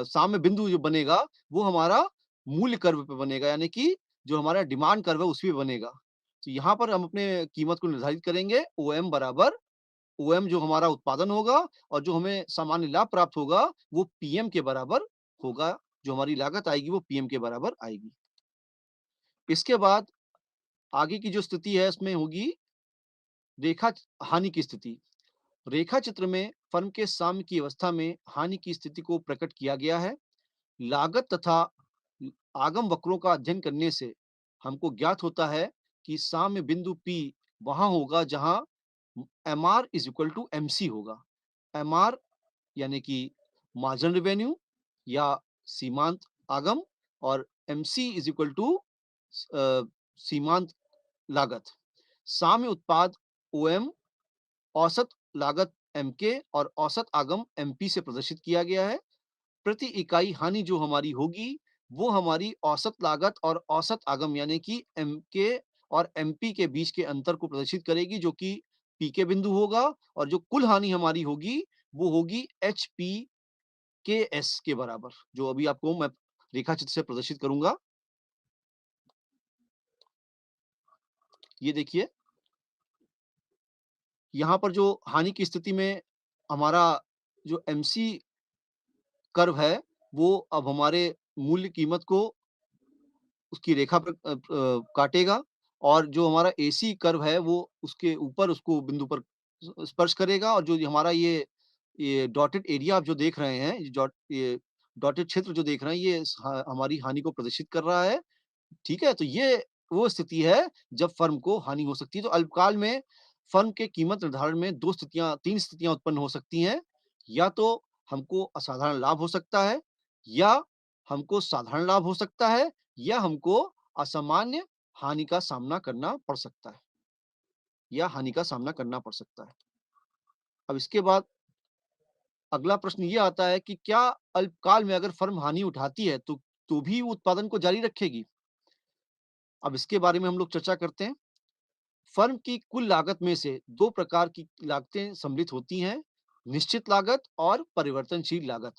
A: साम्य बिंदु जो बनेगा वो हमारा मूल्य कर्व पे बनेगा, यानी कि जो हमारा डिमांड कर्व है उस पे बनेगा। तो यहाँ पर हम अपने कीमत को निर्धारित करेंगे OM बराबर OM जो हमारा उत्पादन होगा और जो हमें सामान्य लाभ प्राप्त होगा वो PM के बराबर होगा। जो हमारी लागत आएगी वो PM के बराबर आएगी। इसके बाद आगे की जो स्थिति है इसमें होगी रेखा हानि की स्थिति। रेखा चित्र में फर्म के साम्य की अवस्था में हानि की स्थिति को प्रकट किया गया है। लागत तथा आगम वक्रों का अध्ययन करने से हमको ज्ञात होता है कि साम्य बिंदु P वहां होगा जहां MR is equal to MC होगा। MR यानी कि मार्जिनल रेवेन्यू या सीमांत आगम, और MC इज इक्वल टू सीमांत लागत। साम्य उत्पाद OM औसत लागत MK और औसत आगम MP से प्रदर्शित किया गया है। प्रति इकाई हानि जो हमारी होगी वो हमारी औसत लागत और औसत आगम यानी कि MK और MP के बीच के अंतर को प्रदर्शित करेगी, जो कि P के बिंदु होगा, और जो कुल हानि हमारी होगी वो होगी HPKS के बराबर, जो अभी आपको मैं रेखा चित्र से प्रदर्शित करूंगा। ये देखिए, यहाँ पर जो हानि की स्थिति में हमारा जो MC कर्व है वो अब हमारे मूल्य कीमत को उसकी रेखा पर काटेगा, और जो हमारा AC कर्व है वो उसके ऊपर उसको बिंदु पर स्पर्श करेगा, और जो हमारा ये डॉटेड एरिया आप जो देख रहे हैं, ये डॉटेड क्षेत्र जो देख रहे हैं, ये हमारी हानि को प्रदर्शित कर रहा है। ठीक है? तो ये वो स्थिति है जब फर्म को हानि हो सकती है। तो अल्पकाल में फर्म के कीमत निर्धारण में 3 स्थितियाँ उत्पन्न हो सकती हैं। या तो हमको असाधारण लाभ हो सकता है, या हमको साधारण लाभ हो सकता है, या हमको असामान्य हानि का सामना करना पड़ सकता है, या हानि का सामना करना पड़ सकता है। अब इसके बाद अगला प्रश्न ये आता है कि क्या अल्पकाल में अगर फर्म हानि उठाती है तो भी वो उत्पादन को जारी रखेगी? अब इसके बारे में हम लोग चर्चा करते हैं। फर्म की कुल लागत में से 2 प्रकार की लागतें सम्मिलित होती हैं, निश्चित लागत और परिवर्तनशील लागत।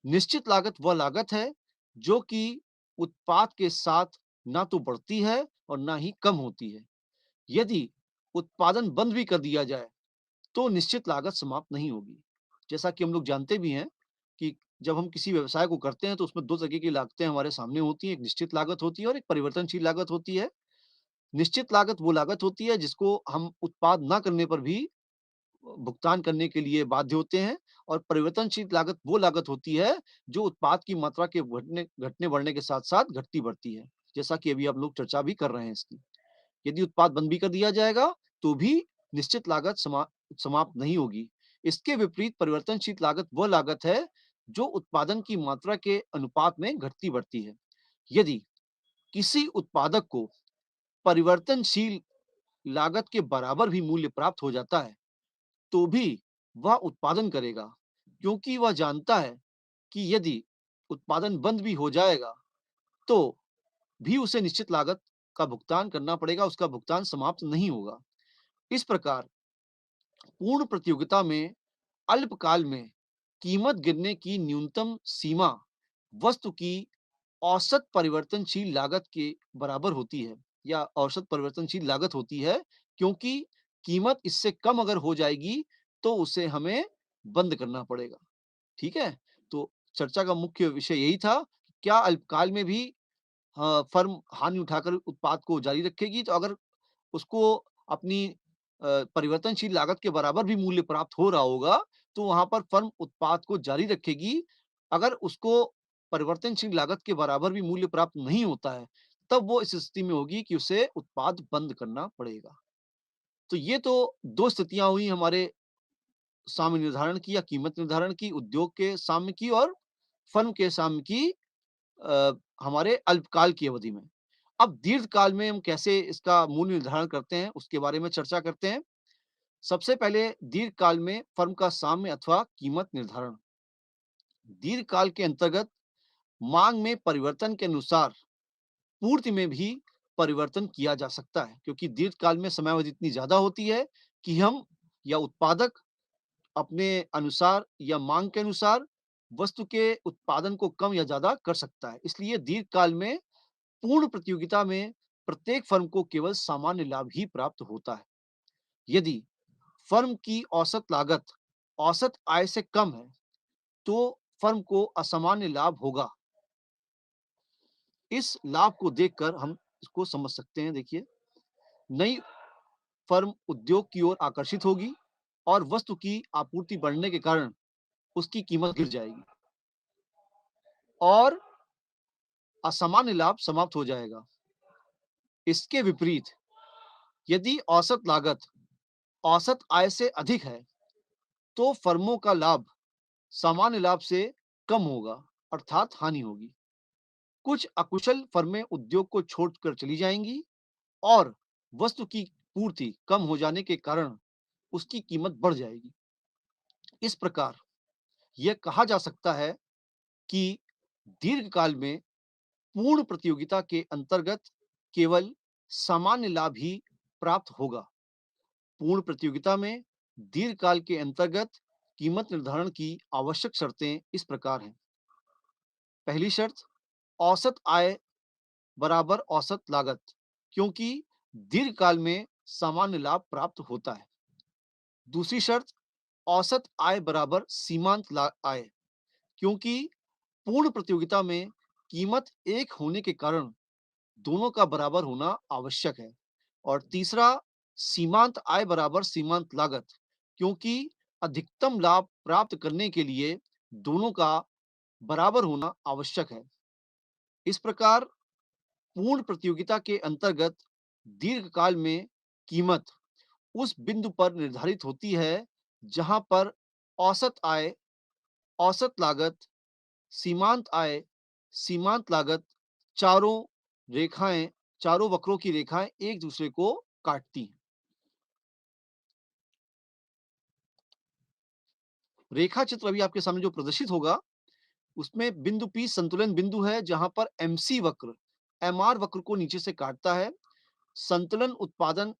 A: निश्चित लागत वह लागत है जो कि उत्पाद के साथ ना तो बढ़ती है और ना ही कम होती है। यदि उत्पादन बंद भी कर दिया जाए तो निश्चित लागत समाप्त नहीं होगी। जैसा कि हम लोग जानते भी हैं कि जब हम किसी व्यवसाय को करते हैं तो उसमें 2 तरह की लागतें हमारे सामने होती हैं, एक निश्चित लागत होती है और एक परिवर्तनशील लागत होती है। निश्चित लागत वो लागत होती है जिसको हम उत्पाद ना करने पर भी भुगतान करने के लिए बाध्य होते हैं, और परिवर्तनशील लागत वो लागत होती है जो उत्पाद की मात्रा के घटने बढ़ने के साथ-साथ घटती बढ़ती है। जैसा कि अभी आप लोग चर्चा भी कर रहे हैं इसकी। यदि उत्पाद बंद भी कर दिया जाएगा तो भी निश्चित लागत समाप्त नहीं होगी। इसके विपरीत परिवर्तनशील लागत वह लागत है जो उत्पादन की मात्रा के अनुपात में घटती बढ़ती है। यदि किसी उत्पादक को परिवर्तनशील लागत के बराबर भी मूल्य प्राप्त हो जाता है तो भी वह उत्पादन करेगा, क्योंकि वह जानता है कि यदि उत्पादन बंद भी हो जाएगा तो भी उसे निश्चित लागत का भुगतान करना पड़ेगा, उसका भुगतान समाप्त नहीं होगा। इस प्रकार पूर्ण प्रतियोगिता में अल्पकाल में कीमत गिरने की न्यूनतम सीमा वस्तु की औसत परिवर्तनशील लागत के बराबर होती है, या औसत परिवर्तनशील लागत होती है, क्योंकि कीमत इससे कम अगर हो जाएगी तो उसे हमें बंद करना पड़ेगा। ठीक है? तो चर्चा का मुख्य विषय यही था, क्या अल्पकाल में भी फर्म हानि उठाकर उत्पाद को जारी रखेगी? तो अगर उसको अपनी परिवर्तनशील लागत के बराबर भी मूल्य प्राप्त हो रहा होगा, तो वहाँ पर फर्म उत्पाद को जारी रखेगी। अगर उसको परिवर्तनशील लागत के बराबर भी मूल्य प्राप्त नहीं होता है, तब वो इस स्थिति में होगी कि उसे उत्पाद बंद करना पड़ेगा। तो ये तो 2 स्थितियाँ हुई हमारे साम्य निर्धारण की या कीमत निर्धारण की, उद्योग के साम्य की और फर्म के साम्य की हमारे अल्पकाल की अवधि में। अब दीर्घकाल में हम कैसे इसका मूल्य निर्धारण करते हैं, उसके बारे में चर्चा करते हैं। सबसे पहले दीर्घकाल में फर्म का साम्य अथवा कीमत निर्धारण। दीर्घकाल के अंतर्गत मांग में परिवर्तन के अनुसार पूर्ति में भी परिवर्तन किया जा सकता है, क्योंकि दीर्घकाल में समयावधि इतनी ज़्यादा होती है कि हम या उत्पादक अपने अनुसार या मांग के अनुसार वस्तु के उत्पादन को कम या ज़्यादा कर सकता है। इसलिए दीर्घकाल में पूर्ण प्रतियोगिता में प्रत्येक फर्म को केवल सामान्य लाभ ही प्राप्त होता है। यदि फर्म की औसत लागत औसत आय से कम है तो फर्म को असामान्य लाभ होगा। इस लाभ को देखकर हम इसको समझ सकते हैं। देखिए, नई फर्म उद्योग की ओर आकर्षित होगी और वस्तु की आपूर्ति बढ़ने के कारण उसकी कीमत गिर जाएगी और असामान्य लाभ समाप्त हो जाएगा। इसके विपरीत यदि औसत लागत औसत आय से अधिक है, तो फर्मों का लाभ सामान्य लाभ से कम होगा, अर्थात हानि होगी। कुछ अकुशल फर्में उद्योग को छोड़कर चली जाएंगी और वस्तु की पूर्ति कम हो जाने के कारण उसकी कीमत बढ़ जाएगी। इस प्रकार यह कहा जा सकता है कि दीर्घकाल में पूर्ण प्रतियोगिता के अंतर्गत केवल सामान्य लाभ ही प्राप्त होगा। पूर्ण प्रतियोगिता में दीर्घकाल के अंतर्गत कीमत निर्धारण की आवश्यक शर्तें इस प्रकार हैं। पहली शर्त, औसत आय बराबर औसत लागत, क्योंकि दीर्घकाल में सामान्य लाभ प्राप्त होता है। दूसरी शर्त, औसत आय बराबर सीमांत आय, क्योंकि पूर्ण प्रतियोगिता में कीमत एक होने के कारण दोनों का बराबर होना आवश्यक है। और तीसरा, सीमांत आय बराबर सीमांत लागत, क्योंकि अधिकतम लाभ प्राप्त करने के लिए दोनों का बराबर होना आवश्यक है। इस प्रकार पूर्ण प्रतियोगिता के अंतर्गत दीर्घकाल में कीमत उस बिंदु पर निर्धारित होती है जहां पर औसत आय, औसत लागत, सीमांत आय, सीमांत लागत, चारों रेखाएं, चारों वक्रों की रेखाएं एक दूसरे को काटती हैं। रेखा चित्र अभी आपके सामने जो प्रदर्शित होगा, उसमें बिंदु P संतुलन बिंदु है, जहां पर MC वक्र MR वक्र को नीचे से काटता है। संतुलन उत्पादन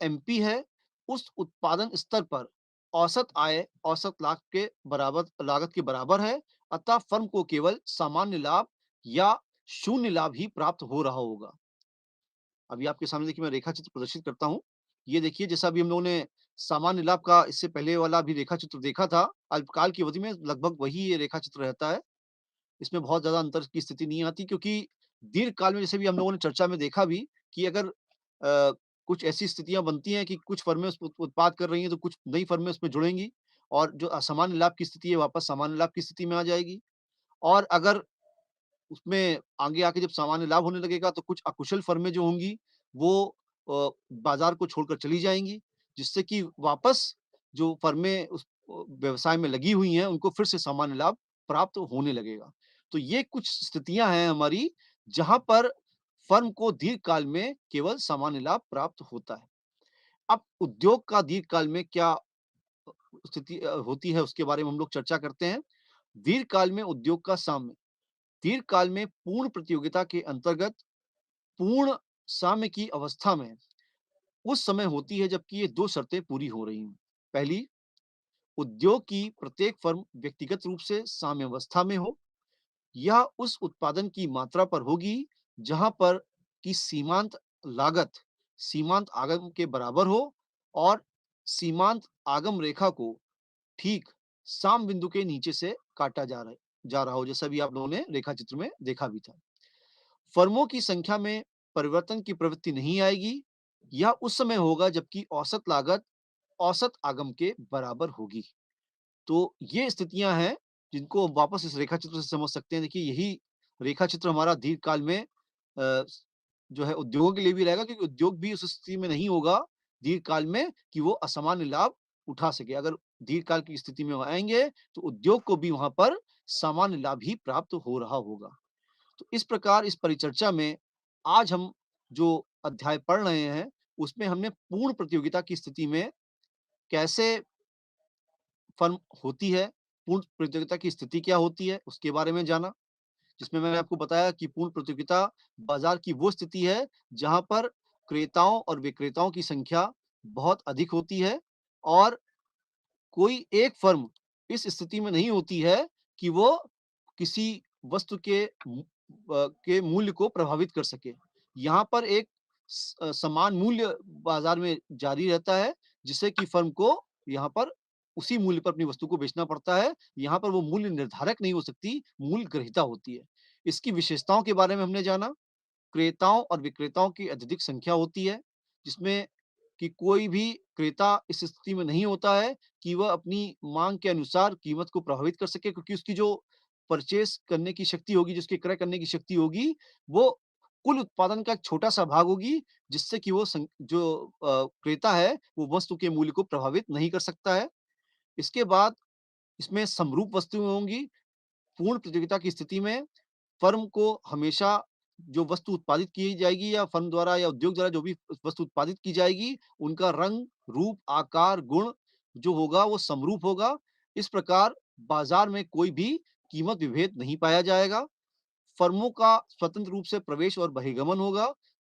A: MP है। उस उत्पादन स्तर पर औसत आय औसत लागत के बराबर है, अतः फर्म को केवल सामान्य लाभ या शून्य लाभ ही प्राप्त हो रहा होगा। अभी आपके सामने देखिए मैं रेखा चित्र प्रदर्शित करता हूँ। ये देखिए, जैसा अभी हम लोगों ने सामान्य लाभ का इससे पहले वाला भी रेखा चित्र देखा था, अल्पकाल की अवधि में लगभग वही ये रेखा चित्र रहता है। इसमें बहुत ज़्यादा अंतर की स्थिति नहीं आती, क्योंकि दीर्घकाल में जैसे भी हम लोगों ने चर्चा में देखा भी कि अगर कुछ ऐसी स्थितियाँ बनती हैं कि कुछ फर्में उस उत्पाद कर रही हैं, तो कुछ नई फर्में उसमें जुड़ेंगी और जो असामान्य लाभ की स्थिति है, वापस सामान्य लाभ की स्थिति में आ जाएगी। और अगर उसमें आगे आके जब सामान्य लाभ होने लगेगा, तो कुछ अकुशल फर्में जो होंगी, वो बाज़ार को छोड़कर चली जाएँगी, जिससे कि वापस जो फर्में उस व्यवसाय में लगी हुई हैं, उनको फिर से सामान्य लाभ प्राप्त होने लगेगा। तो ये कुछ स्थितियाँ हैं हमारी, जहाँ पर फर्म को दीर्घकाल में केवल सामान्य लाभ प्राप्त होता है। अब उद्योग का दीर्घकाल में क्या स्थिति होती है, उसके बारे में हम लोग चर्चा करते हैं। दीर्घकाल में उद्योग का साम्य, दीर्घकाल में पूर्ण प्रतियोगिता के अंतर्गत पूर्ण साम्य की अवस्था में उस समय होती है जबकि ये 2 शर्तें पूरी हो रही हों। पहली, उद्योग की प्रत्येक फर्म व्यक्तिगत रूप से साम्यावस्था में हो। यह उस उत्पादन की मात्रा पर होगी जहां पर की सीमांत लागत सीमांत आगम के बराबर हो और सीमांत आगम रेखा को ठीक साम बिंदु के नीचे से काटा जा रहा हो, जैसा भी आप लोगों ने रेखा चित्र में देखा भी था। फर्मों की संख्या में परिवर्तन की प्रवृत्ति नहीं आएगी। यह उस समय होगा जबकि औसत लागत औसत आगम के बराबर होगी। तो ये स्थितियां हैं जिनको वापस इस रेखा चित्र से समझ सकते हैं। देखिए, यही रेखा चित्र हमारा दीर्घकाल में जो है उद्योगों के लिए भी रहेगा, क्योंकि उद्योग भी उस स्थिति में नहीं होगा दीर्घकाल में कि वो असामान्य लाभ उठा सके। अगर दीर्घकाल की स्थिति में वो आएंगे, तो उद्योग को भी वहां पर सामान्य लाभ ही प्राप्त हो रहा होगा। तो इस प्रकार इस परिचर्चा में आज हम जो अध्याय पढ़ रहे हैं, उसमें हमने पूर्ण प्रतियोगिता की स्थिति में कैसे फर्म होती है, पूर्ण प्रतियोगिता की स्थिति क्या होती है, उसके बारे में जाना। जिसमें मैंने आपको बताया कि पूर्ण प्रतियोगिता बाजार की वो स्थिति है, जहाँ पर क्रेताओं और विक्रेताओं की संख्या बहुत अधिक होती है और कोई एक फर्म इस स्थिति में नहीं होती है कि वो किसी वस्तु के मूल्य को प्रभावित कर सके। यहाँ पर एक समान मूल्य बाजार में जारी रहता है, जिससे कि फर्म को यहाँ पर उसी मूल्य पर अपनी वस्तु को बेचना पड़ता है। यहाँ पर वो मूल्य निर्धारक नहीं हो सकती, मूल्य ग्रहीता होती है। इसकी विशेषताओं के बारे में हमने जाना। क्रेताओं और विक्रेताओं की अत्यधिक संख्या होती है, जिसमें कि कोई भी क्रेता इस स्थिति में नहीं होता है कि वह अपनी माँग के अनुसार कीमत को प्रभावित कर सके, क्योंकि उसकी जो परचेज़ करने की शक्ति होगी, जिसकी क्रय करने की शक्ति होगी, वो कुल उत्पादन का एक छोटा-सा भाग होगी, जिससे कि वो क्रेता है, वो वस्तु के मूल्य को प्रभावित नहीं कर सकता है। इसके बाद इसमें समरूप वस्तुएँ होंगी। पूर्ण प्रतियोगिता की स्थिति में फर्म को हमेशा जो वस्तु उत्पादित की जाएगी या फर्म द्वारा या उद्योग द्वारा जो भी वस्तु उत्पादित की जाएगी, उनका रंग, रूप, आकार, गुण जो होगा वो समरूप होगा। इस प्रकार बाज़ार में कोई भी कीमत विभेद नहीं पाया जाएगा। फर्मों का स्वतंत्र रूप से प्रवेश और बहिर्गमन होगा।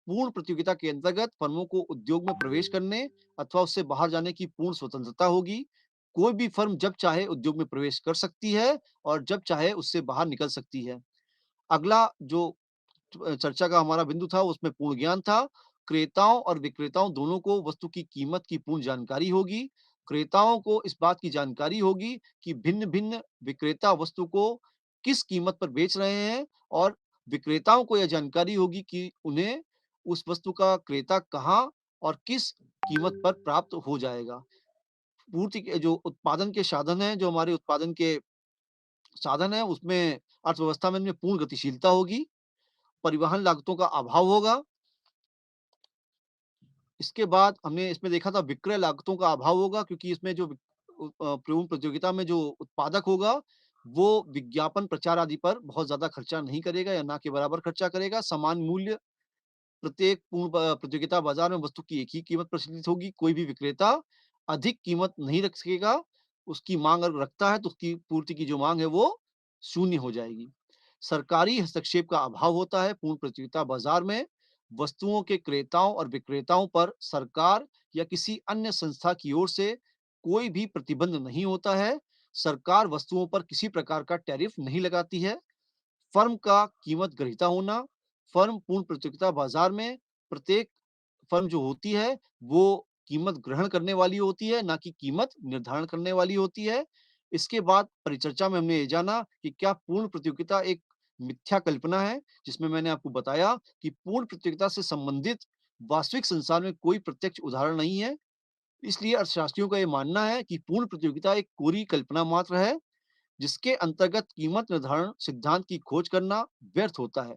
A: पूर्ण प्रतियोगिता के अंतर्गत फर्मों को उद्योग में प्रवेश करने अथवा उससे बाहर जाने की पूर्ण स्वतंत्रता होगी। कोई भी फर्म जब चाहे उद्योग में प्रवेश कर सकती है और जब चाहे उससे बाहर निकल सकती है। अगला जो चर्चा का हमारा बिंदु था उसमें पूर्ण ज्ञान था। क्रेताओं और विक्रेताओं दोनों को वस्तु की कीमत की पूर्ण जानकारी होगी। क्रेताओं को इस बात की जानकारी होगी कि भिन्न-भिन्न विक्रेता वस्तु को किस कीमत पर बेच रहे हैं और विक्रेताओं को यह जानकारी होगी कि उन्हें उस वस्तु का क्रेता कहाँ और किस कीमत पर प्राप्त हो जाएगा। पूर्ति के जो उत्पादन के साधन हैं, जो हमारे उत्पादन के साधन हैं, उसमें अर्थव्यवस्था में इनमें पूर्ण गतिशीलता होगी। परिवहन लागतों का अभाव होगा। इसके बाद हमने इसमें देखा था विक्रय लागतों का अभाव होगा, क्योंकि इसमें जो पूर्ण प्रतियोगिता में जो उत्पादक होगा, वो विज्ञापन प्रचार आदि पर बहुत ज़्यादा खर्चा नहीं करेगा या ना के बराबर खर्चा करेगा। समान मूल्य प्रत्येक पूर्ण प्रतियोगिता बाजार में वस्तु की एक ही कीमत प्रचलित होगी। कोई भी विक्रेता अधिक कीमत नहीं रख सकेगा। उसकी माँग अगर रखता है तो उसकी पूर्ति की जो माँग है वो शून्य हो जाएगी। सरकारी हस्तक्षेप का अभाव होता है पूर्ण प्रतियोगिता बाजार में। वस्तुओं के क्रेताओं और विक्रेताओं पर सरकार या किसी अन्य संस्था की ओर से कोई भी प्रतिबंध नहीं होता है। सरकार वस्तुओं पर किसी प्रकार का टैरिफ नहीं लगाती है। फर्म का कीमत ग्रहीता होना, फर्म पूर्ण प्रतियोगिता बाजार में प्रत्येक फर्म जो होती है, वो कीमत ग्रहण करने वाली होती है, ना कि कीमत निर्धारण करने वाली होती है। इसके बाद परिचर्चा में हमने ये जाना कि क्या पूर्ण प्रतियोगिता एक मिथ्या कल्पना है, जिसमें मैंने आपको बताया कि पूर्ण प्रतियोगिता से संबंधित वास्तविक संसार में कोई प्रत्यक्ष उदाहरण नहीं है। इसलिए अर्थशास्त्रियों का ये मानना है कि पूर्ण प्रतियोगिता एक कोरी कल्पना मात्र है, जिसके अंतर्गत कीमत निर्धारण सिद्धांत की खोज करना व्यर्थ होता है।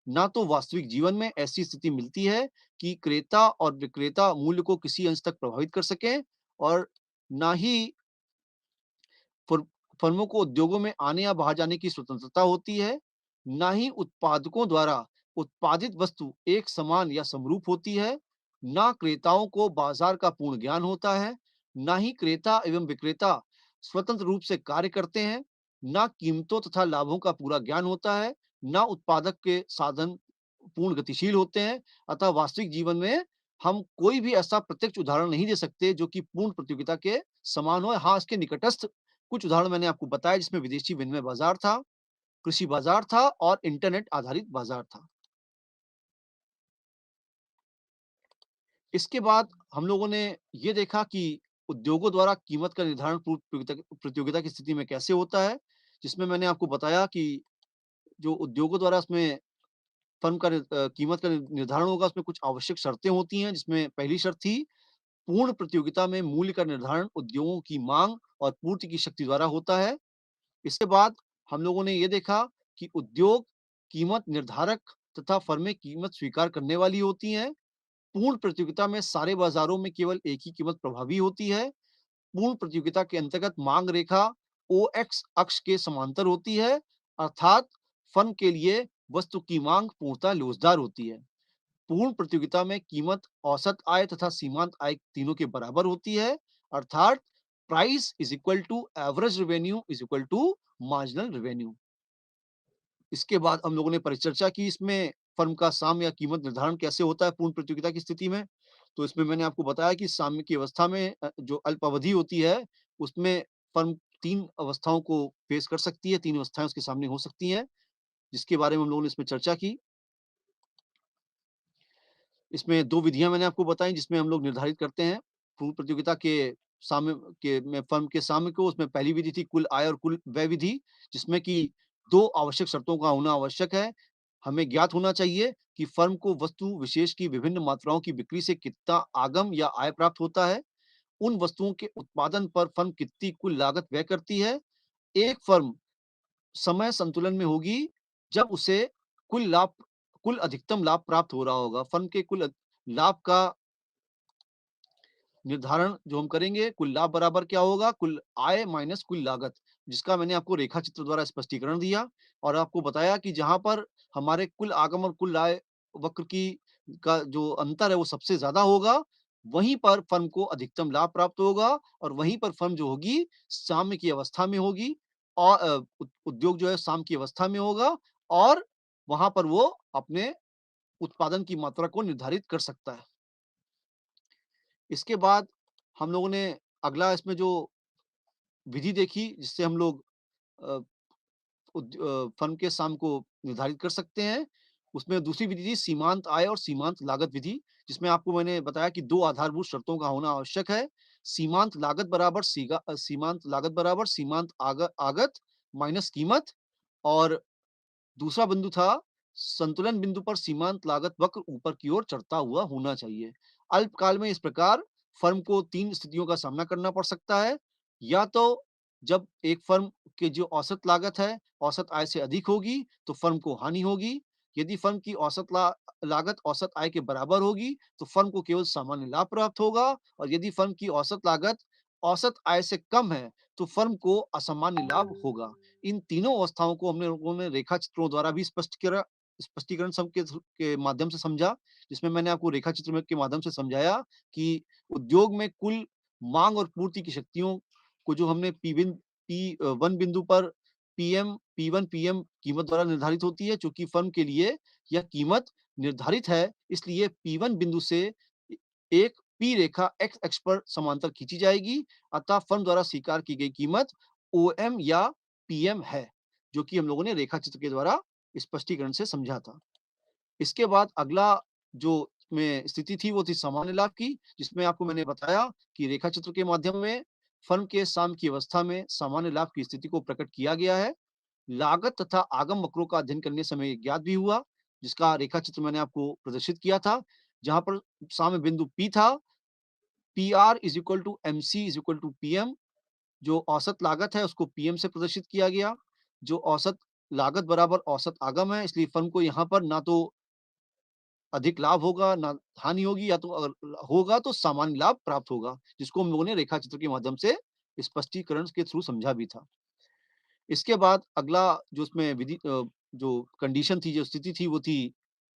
A: ना तो वास्तविक जीवन में ऐसी स्थिति मिलती है कि क्रेता और विक्रेता मूल्य को किसी अंश तक प्रभावित कर सकें और ना ही फर फर्मों को उद्योगों में आने या बाहर जाने की स्वतंत्रता होती है, ना ही उत्पादकों द्वारा उत्पादित वस्तु एक समान या समरूप होती है, ना क्रेताओं को बाजार का पूर्ण ज्ञान होता है, ना ही क्रेता एवं विक्रेता स्वतंत्र रूप से कार्य करते हैं, ना कीमतों तथा लाभों का पूरा ज्ञान होता है, ना उत्पादक के साधन पूर्ण गतिशील होते हैं। अतः वास्तविक जीवन में हम कोई भी ऐसा प्रत्यक्ष उदाहरण नहीं दे सकते जो कि पूर्ण प्रतियोगिता के समान हो। हाँ, इसके निकटस्थ कुछ उदाहरण मैंने आपको बताया, जिसमें विदेशी विनिमय बाजार था, कृषि बाजार था और इंटरनेट आधारित बाजार था। इसके बाद हम लोगों ने ये देखा कि उद्योगों द्वारा कीमत का निर्धारण पूर्ण प्रतियोगिता की स्थिति में कैसे होता है, जिसमें मैंने आपको बताया कि जो उद्योगों द्वारा उसमें फर्म का कीमत का निर्धारण होगा, उसमें कुछ आवश्यक शर्तें होती हैं, जिसमें पहली शर्त थी पूर्ण प्रतियोगिता में मूल्य का निर्धारण उद्योगों की मांग और पूर्ति की शक्ति द्वारा होता है। इसके बाद हम लोगों ने ये देखा कि उद्योग कीमत निर्धारक तथा फर्में कीमत स्वीकार करने वाली होती हैं। पूर्ण प्रतियोगिता में सारे बाजारों में केवल एक ही कीमत प्रभावी होती है। पूर्ण प्रतियोगिता के अंतर्गत मांग रेखा ओएक्स अक्ष के समांतर होती है, अर्थात फर्म के लिए वस्तु की मांग पूर्णतः लोचदार होती है। पूर्ण प्रतियोगिता में कीमत औसत आय तथा सीमांत आय तीनों के बराबर होती है, अर्थात price is equal to average revenue is equal to marginal revenue. इसके बाद हम लोगों ने परिचर्चा की इसमें फर्म का साम्य या कीमत निर्धारण कैसे होता है पूर्ण प्रतियोगिता की स्थिति में। तो इसमें मैंने आपको बताया कि साम्य की अवस्था में जो अल्प अवधि होती है, उसमें फर्म 3 अवस्थाओं को फेस कर सकती है, 3 अवस्थाएँ उसके सामने हो सकती हैं, जिसके बारे में हम लोगों ने इसमें चर्चा की। इसमें 2 विधियाँ मैंने आपको बताई, जिसमें हम लोग निर्धारित करते हैं पूर्ण प्रतियोगिता के साम्य के में फर्म के साम्य को। उसमें पहली विधि थी कुल आय और कुल व्यय विधि, जिसमें कि 2 आवश्यक शर्तों का होना आवश्यक है। हमें ज्ञात होना चाहिए कि फर्म को वस्तु विशेष की विभिन्न मात्राओं की बिक्री से कितना आगम या आय प्राप्त होता है। उन वस्तुओं के उत्पादन पर फर्म कितनी कुल लागत व्यय करती है। एक फर्म समय संतुलन में होगी जब उसे कुल लाभ कुल अधिकतम लाभ प्राप्त हो रहा होगा। फर्म के कुल लाभ का निर्धारण जो हम करेंगे, कुल लाभ बराबर क्या होगा? कुल आय माइनस कुल लागत, जिसका मैंने आपको रेखा चित्र द्वारा स्पष्टीकरण दिया और आपको बताया कि जहाँ पर हमारे कुल आगम और कुल आय वक्र की का जो अंतर है वो सबसे ज़्यादा होगा, वहीं पर फर्म को अधिकतम लाभ प्राप्त होगा और वहीं पर फर्म जो होगी साम्य की अवस्था में होगी और उद्योग जो है साम्य की अवस्था में होगा और वहाँ पर वो अपने उत्पादन की मात्रा को निर्धारित कर सकता है। इसके बाद हम लोगों ने अगला इसमें जो विधि देखी जिससे हम लोग अ, फर्म के साम को निर्धारित कर सकते हैं। उसमें दूसरी विधि थी सीमांत आय और सीमांत लागत विधि, जिसमें आपको मैंने बताया कि 2 आधारभूत शर्तों का होना आवश्यक है। सीमांत लागत बराबर सीमांत आगत माइनस कीमत और दूसरा बिंदु था संतुलन बिंदु पर सीमांत लागत वक्र ऊपर की ओर चढ़ता हुआ होना चाहिए। अल्पकाल में इस प्रकार फर्म को 3 स्थितियों का सामना करना पड़ सकता है। या तो जब एक फर्म की जो औसत लागत है, औसत आय से अधिक होगी, तो फर्म को हानि होगी। यदि फर्म की लागत औसत आय के बराबर होगी, तो फर्म को केवल सामान्य लाभ प्राप्त होगा और यदि फर्म की औसत लागत औसत आय से कम है, तो फर्म को असामान्य लाभ होगा। इन तीनों अवस्थाओं को हमने लोगों ने रेखा चित्रों द्वारा भी स्पष्टीकरण सब के माध्यम से समझा, जिसमें मैंने आपको रेखा चित्र में के माध्यम से समझाया कि उद्योग में कुल माँग और पूर्ति की शक्तियों को जो हमने P1 बिंदु पर P1 PM कीमत द्वारा निर्धारित होती है, चूँकि फर्म के लिए यह कीमत निर्धारित है, इसलिए P1 बिंदु से एक P रेखा X अक्ष पर समांतर खींची जाएगी, अतः फर्म द्वारा स्वीकार की गई कीमत OM या PM है, जो कि हम लोगों ने रेखा चित्र के द्वारा स्पष्टीकरण से समझा था। इसके बाद अगला जो में स्थिति थी वो थी सामान्य लाभ की, जिसमें आपको मैंने बताया कि रेखा चित्र के माध्यम में फर्म के साम की अवस्था में सामान्य लाभ की स्थिति को प्रकट किया गया है। लागत तथा आगम वक्रों का अध्ययन करने समय ये ज्ञात भी हुआ, जिसका रेखा चित्र मैंने आपको प्रदर्शित किया था, जहाँ पर साम्य बिंदु P था, PR is equal to MC is equal to PM। जो औसत लागत है उसको PM से प्रदर्शित किया गया। जो औसत लागत बराबर औसत आगम है, इसलिए फर्म को यहाँ पर ना तो अधिक लाभ होगा, ना हानि होगी या तो अगर होगा तो सामान्य लाभ प्राप्त होगा, जिसको हम लोगों ने रेखा चित्र के माध्यम से स्पष्टीकरण के थ्रू समझा भी था। इसके बाद अगला जो उसमें जो कंडीशन थी, जो स्थिति थी वो थी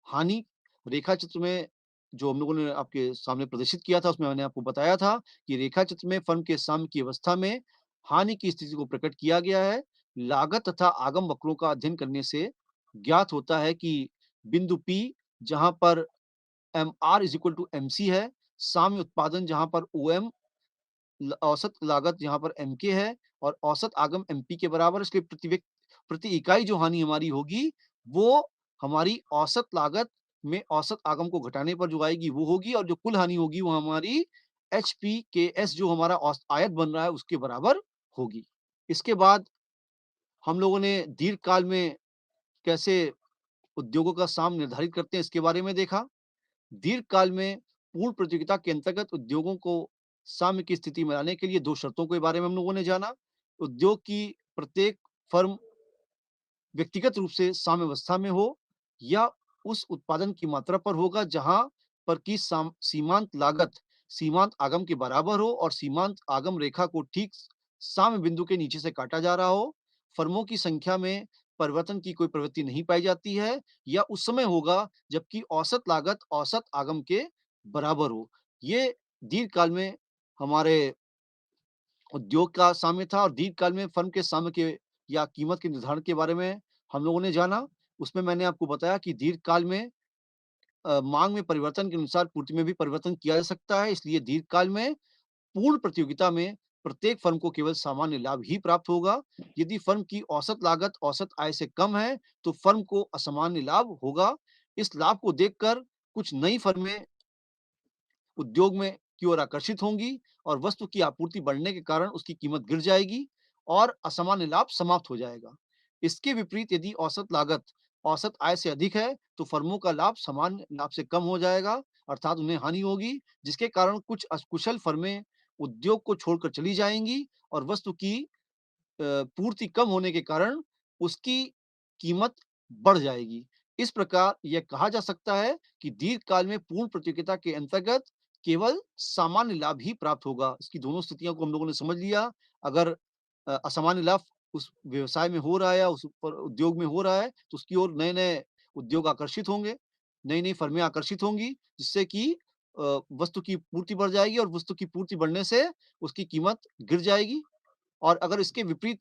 A: हानि। रेखा चित्र में जो हम लोगों ने आपके सामने प्रदर्शित किया था, उसमें मैंने आपको बताया था कि रेखा चित्र में फर्म के साम्य की अवस्था में हानि की स्थिति को प्रकट किया गया है। लागत तथा आगम वक्रों का अध्ययन करने से ज्ञात होता है कि बिंदु P जहाँ पर MR is equal to MC है, साम्य उत्पादन जहाँ पर OM औसत लागत यहाँ पर MK है और औसत आगम MP के बराबर है, इसलिए प्रति इकाई जो हानि हमारी होगी, वो हमारी औसत लागत में औसत आगम को घटाने पर जो आएगी वो होगी और जो कुल हानि होगी वो हमारी HPKS जो हमारा आयत बन रहा है उसके बराबर होगी। इसके बाद हम लोगों ने दीर्घकाल में कैसे उद्योगों का साम निर्धारित करते हैं इसके बारे में देखा। दीर्घकाल में पूर्ण प्रतियोगिता के अंतर्गत उद्योगों को साम्य की स्थिति में लाने के लिए 2 शर्तों के बारे में हम लोगों ने जाना। उद्योग की प्रत्येक फर्म व्यक्तिगत रूप से साम्यावस्था में हो या उस उत्पादन की मात्रा पर होगा जहाँ पर की सीमांत लागत सीमांत आगम के बराबर हो और सीमांत आगम रेखा को ठीक साम्य बिंदु के नीचे से काटा जा रहा हो। फर्मों की संख्या में परिवर्तन की कोई प्रवृत्ति नहीं पाई जाती है या उस समय होगा जबकि औसत लागत औसत आगम के बराबर हो। ये दीर्घकाल में हमारे उद्योग का साम्य था और दीर्घकाल में फर्म के साम्य के या कीमत के निर्धारण के बारे में हम लोगों ने जाना। उसमें मैंने आपको बताया कि दीर्घकाल में माँग में परिवर्तन के अनुसार पूर्ति में भी परिवर्तन किया जा सकता है, इसलिए दीर्घकाल में पूर्ण प्रतियोगिता में प्रत्येक फर्म को केवल सामान्य लाभ ही प्राप्त होगा। यदि फर्म की औसत लागत औसत आय से कम है, तो फर्म को असामान्य लाभ होगा। इस लाभ को देखकर कुछ नई फर्में उद्योग में की ओर आकर्षित होंगी और वस्तु की आपूर्ति बढ़ने के कारण उसकी कीमत गिर जाएगी और असामान्य लाभ समाप्त हो जाएगा। इसके विपरीत यदि औसत लागत औसत आय से अधिक है, तो फर्मों का लाभ सामान्य लाभ से कम हो जाएगा, अर्थात उन्हें हानि होगी, जिसके कारण कुछ अकुशल फर्में उद्योग को छोड़कर चली जाएँगी और वस्तु की पूर्ति कम होने के कारण उसकी कीमत बढ़ जाएगी। इस प्रकार यह कहा जा सकता है कि दीर्घकाल में पूर्ण प्रतियोगिता के अंतर्गत केवल सामान्य लाभ ही प्राप्त होगा। इसकी दोनों स्थितियों को हम लोगों ने समझ लिया। अगर असामान्य लाभ उस व्यवसाय में हो रहा है या उस पर उद्योग में हो रहा है, तो उसकी ओर नए-नए उद्योग आकर्षित होंगे, नई-नई फर्में आकर्षित होंगी, जिससे कि वस्तु की पूर्ति बढ़ जाएगी और वस्तु की पूर्ति बढ़ने से उसकी कीमत गिर जाएगी। और अगर इसके विपरीत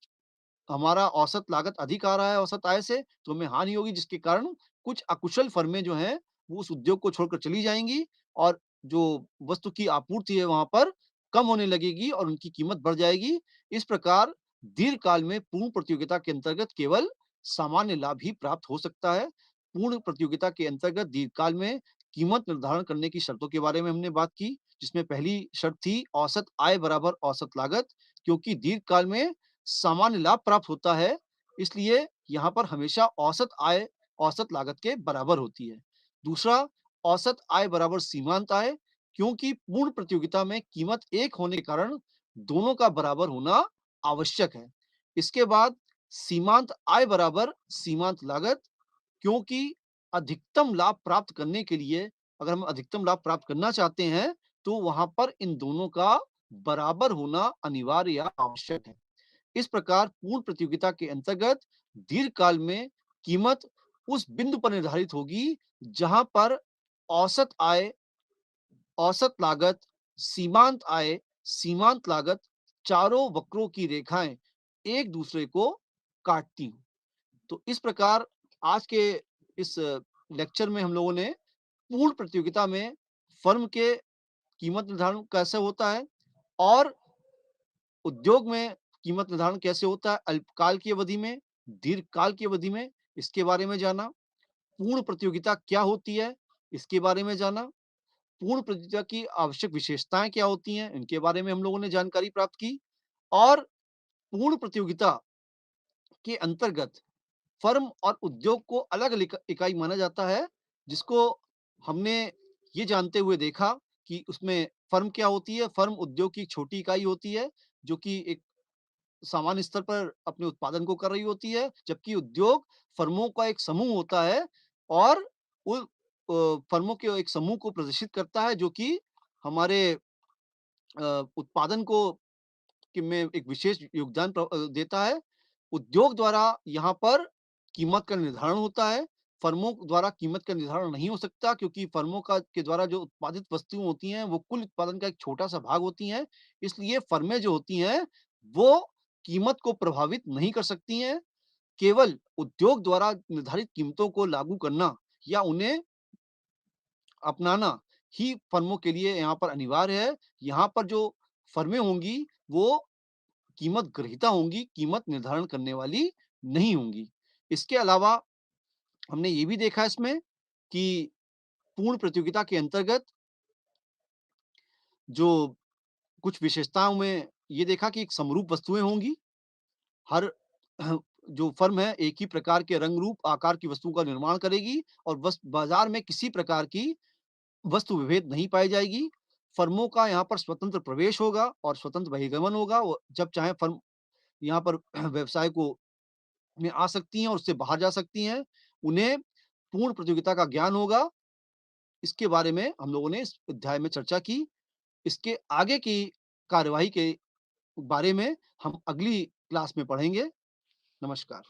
A: हमारा औसत लागत अधिक आ रहा है औसत आय से, तो हमें हानि होगी जिसके कारण कुछ अकुशल फर्में जो हैं, वो उस उद्योग को छोड़कर चली जाएँगी और जो वस्तु की आपूर्ति है वहाँ पर कम होने लगेगी और उनकी कीमत बढ़ जाएगी। इस प्रकार दीर्घकाल में पूर्ण प्रतियोगिता के अंतर्गत केवल सामान्य लाभ ही प्राप्त हो सकता है। पूर्ण प्रतियोगिता के अंतर्गत दीर्घकाल में कीमत निर्धारण करने की शर्तों के बारे में हमने बात की, जिसमें पहली शर्त थी औसत आय बराबर औसत लागत, क्योंकि दीर्घकाल में सामान्य लाभ प्राप्त होता है, इसलिए यहाँ पर हमेशा औसत आय औसत लागत के बराबर होती है। दूसरा, औसत आय बराबर सीमांत आय, क्योंकि पूर्ण प्रतियोगिता में कीमत एक होने के कारण दोनों का बराबर होना आवश्यक है। इसके बाद सीमांत आय बराबर सीमांत लागत, क्योंकि अधिकतम लाभ प्राप्त करने के लिए अगर हम अधिकतम लाभ प्राप्त करना चाहते हैं, तो वहाँ पर इन दोनों का बराबर होना अनिवार्य या आवश्यक है। इस प्रकार पूर्ण प्रतियोगिता के अंतर्गत दीर्घकाल में कीमत उस बिंदु पर निर्धारित होगी जहां पर औसत आय, औसत लागत, सीमांत आय, सीमांत लागत चारों वक्रों की रेखाएं एक दूसरे को काटती हूं। तो इस प्रकार आज के इस लेक्चर में हम लोगों ने पूर्ण प्रतियोगिता में फर्म के कीमत निर्धारण कैसे होता है और उद्योग में कीमत निर्धारण कैसे होता है अल्पकाल की अवधि में, दीर्घकाल की अवधि में, इसके बारे में जाना। पूर्ण प्रतियोगिता क्या होती है, इसके बारे में जाना। पूर्ण प्रतियोगिता की आवश्यक विशेषताएँ क्या होती हैं, इनके बारे में हम लोगों ने जानकारी प्राप्त की और पूर्ण प्रतियोगिता के अंतर्गत फर्म और उद्योग को अलग-अलग इकाई माना जाता है, जिसको हमने ये जानते हुए देखा कि उसमें फर्म क्या होती है, फर्म उद्योग की एक छोटी इकाई होती है, जो कि एक सामान्य स्तर पर अपने उत्पादन को कर रही होती है, जबकि उद्योग फर्मों का एक समूह होता है और उन फर्मों के एक समूह को प्रदर्शित करता है, जो कि हमारे उत्पादन को कि में एक विशेष योगदान देता है। उद्योग द्वारा यहाँ पर कीमत का निर्धारण होता है, फर्मों द्वारा कीमत का निर्धारण नहीं हो सकता क्योंकि फर्मों का के द्वारा जो उत्पादित वस्तुएँ होती हैं, वो कुल उत्पादन का एक छोटा-सा भाग होती हैं। इसलिए फर्में जो होती हैं, वो कीमत को प्रभावित नहीं कर सकती हैं। केवल उद्योग द्वारा निर्धारित कीमतों को लागू करना या उन्हें अपनाना ही फर्मों के लिए यहाँ पर अनिवार्य है। यहाँ पर जो फर्में होंगी, वो कीमत ग्रहीता होंगी, कीमत निर्धारण करने वाली नहीं होंगी। इसके अलावा हमने ये भी देखा इसमें कि पूर्ण प्रतियोगिता के अंतर्गत जो कुछ विशेषताओं में ये देखा कि एक समरूप वस्तुएँ होंगी। हर जो फर्म है एक ही प्रकार के रंग, रूप, आकार की वस्तुओं का निर्माण करेगी और बाज़ार में किसी प्रकार की वस्तु विभेद नहीं पाई जाएगी। फर्मों का यहाँ पर स्वतंत्र प्रवेश होगा और स्वतंत्र बहिर्गमन होगा। वो जब चाहे फर्म यहाँ पर व्यवसाय को में आ सकती हैं और उससे बाहर जा सकती हैं। उन्हें पूर्ण प्रतियोगिता का ज्ञान होगा। इसके बारे में हम लोगों ने इस अध्याय में चर्चा की। इसके आगे की कार्यवाही के बारे में हम अगली क्लास में पढ़ेंगे। नमस्कार।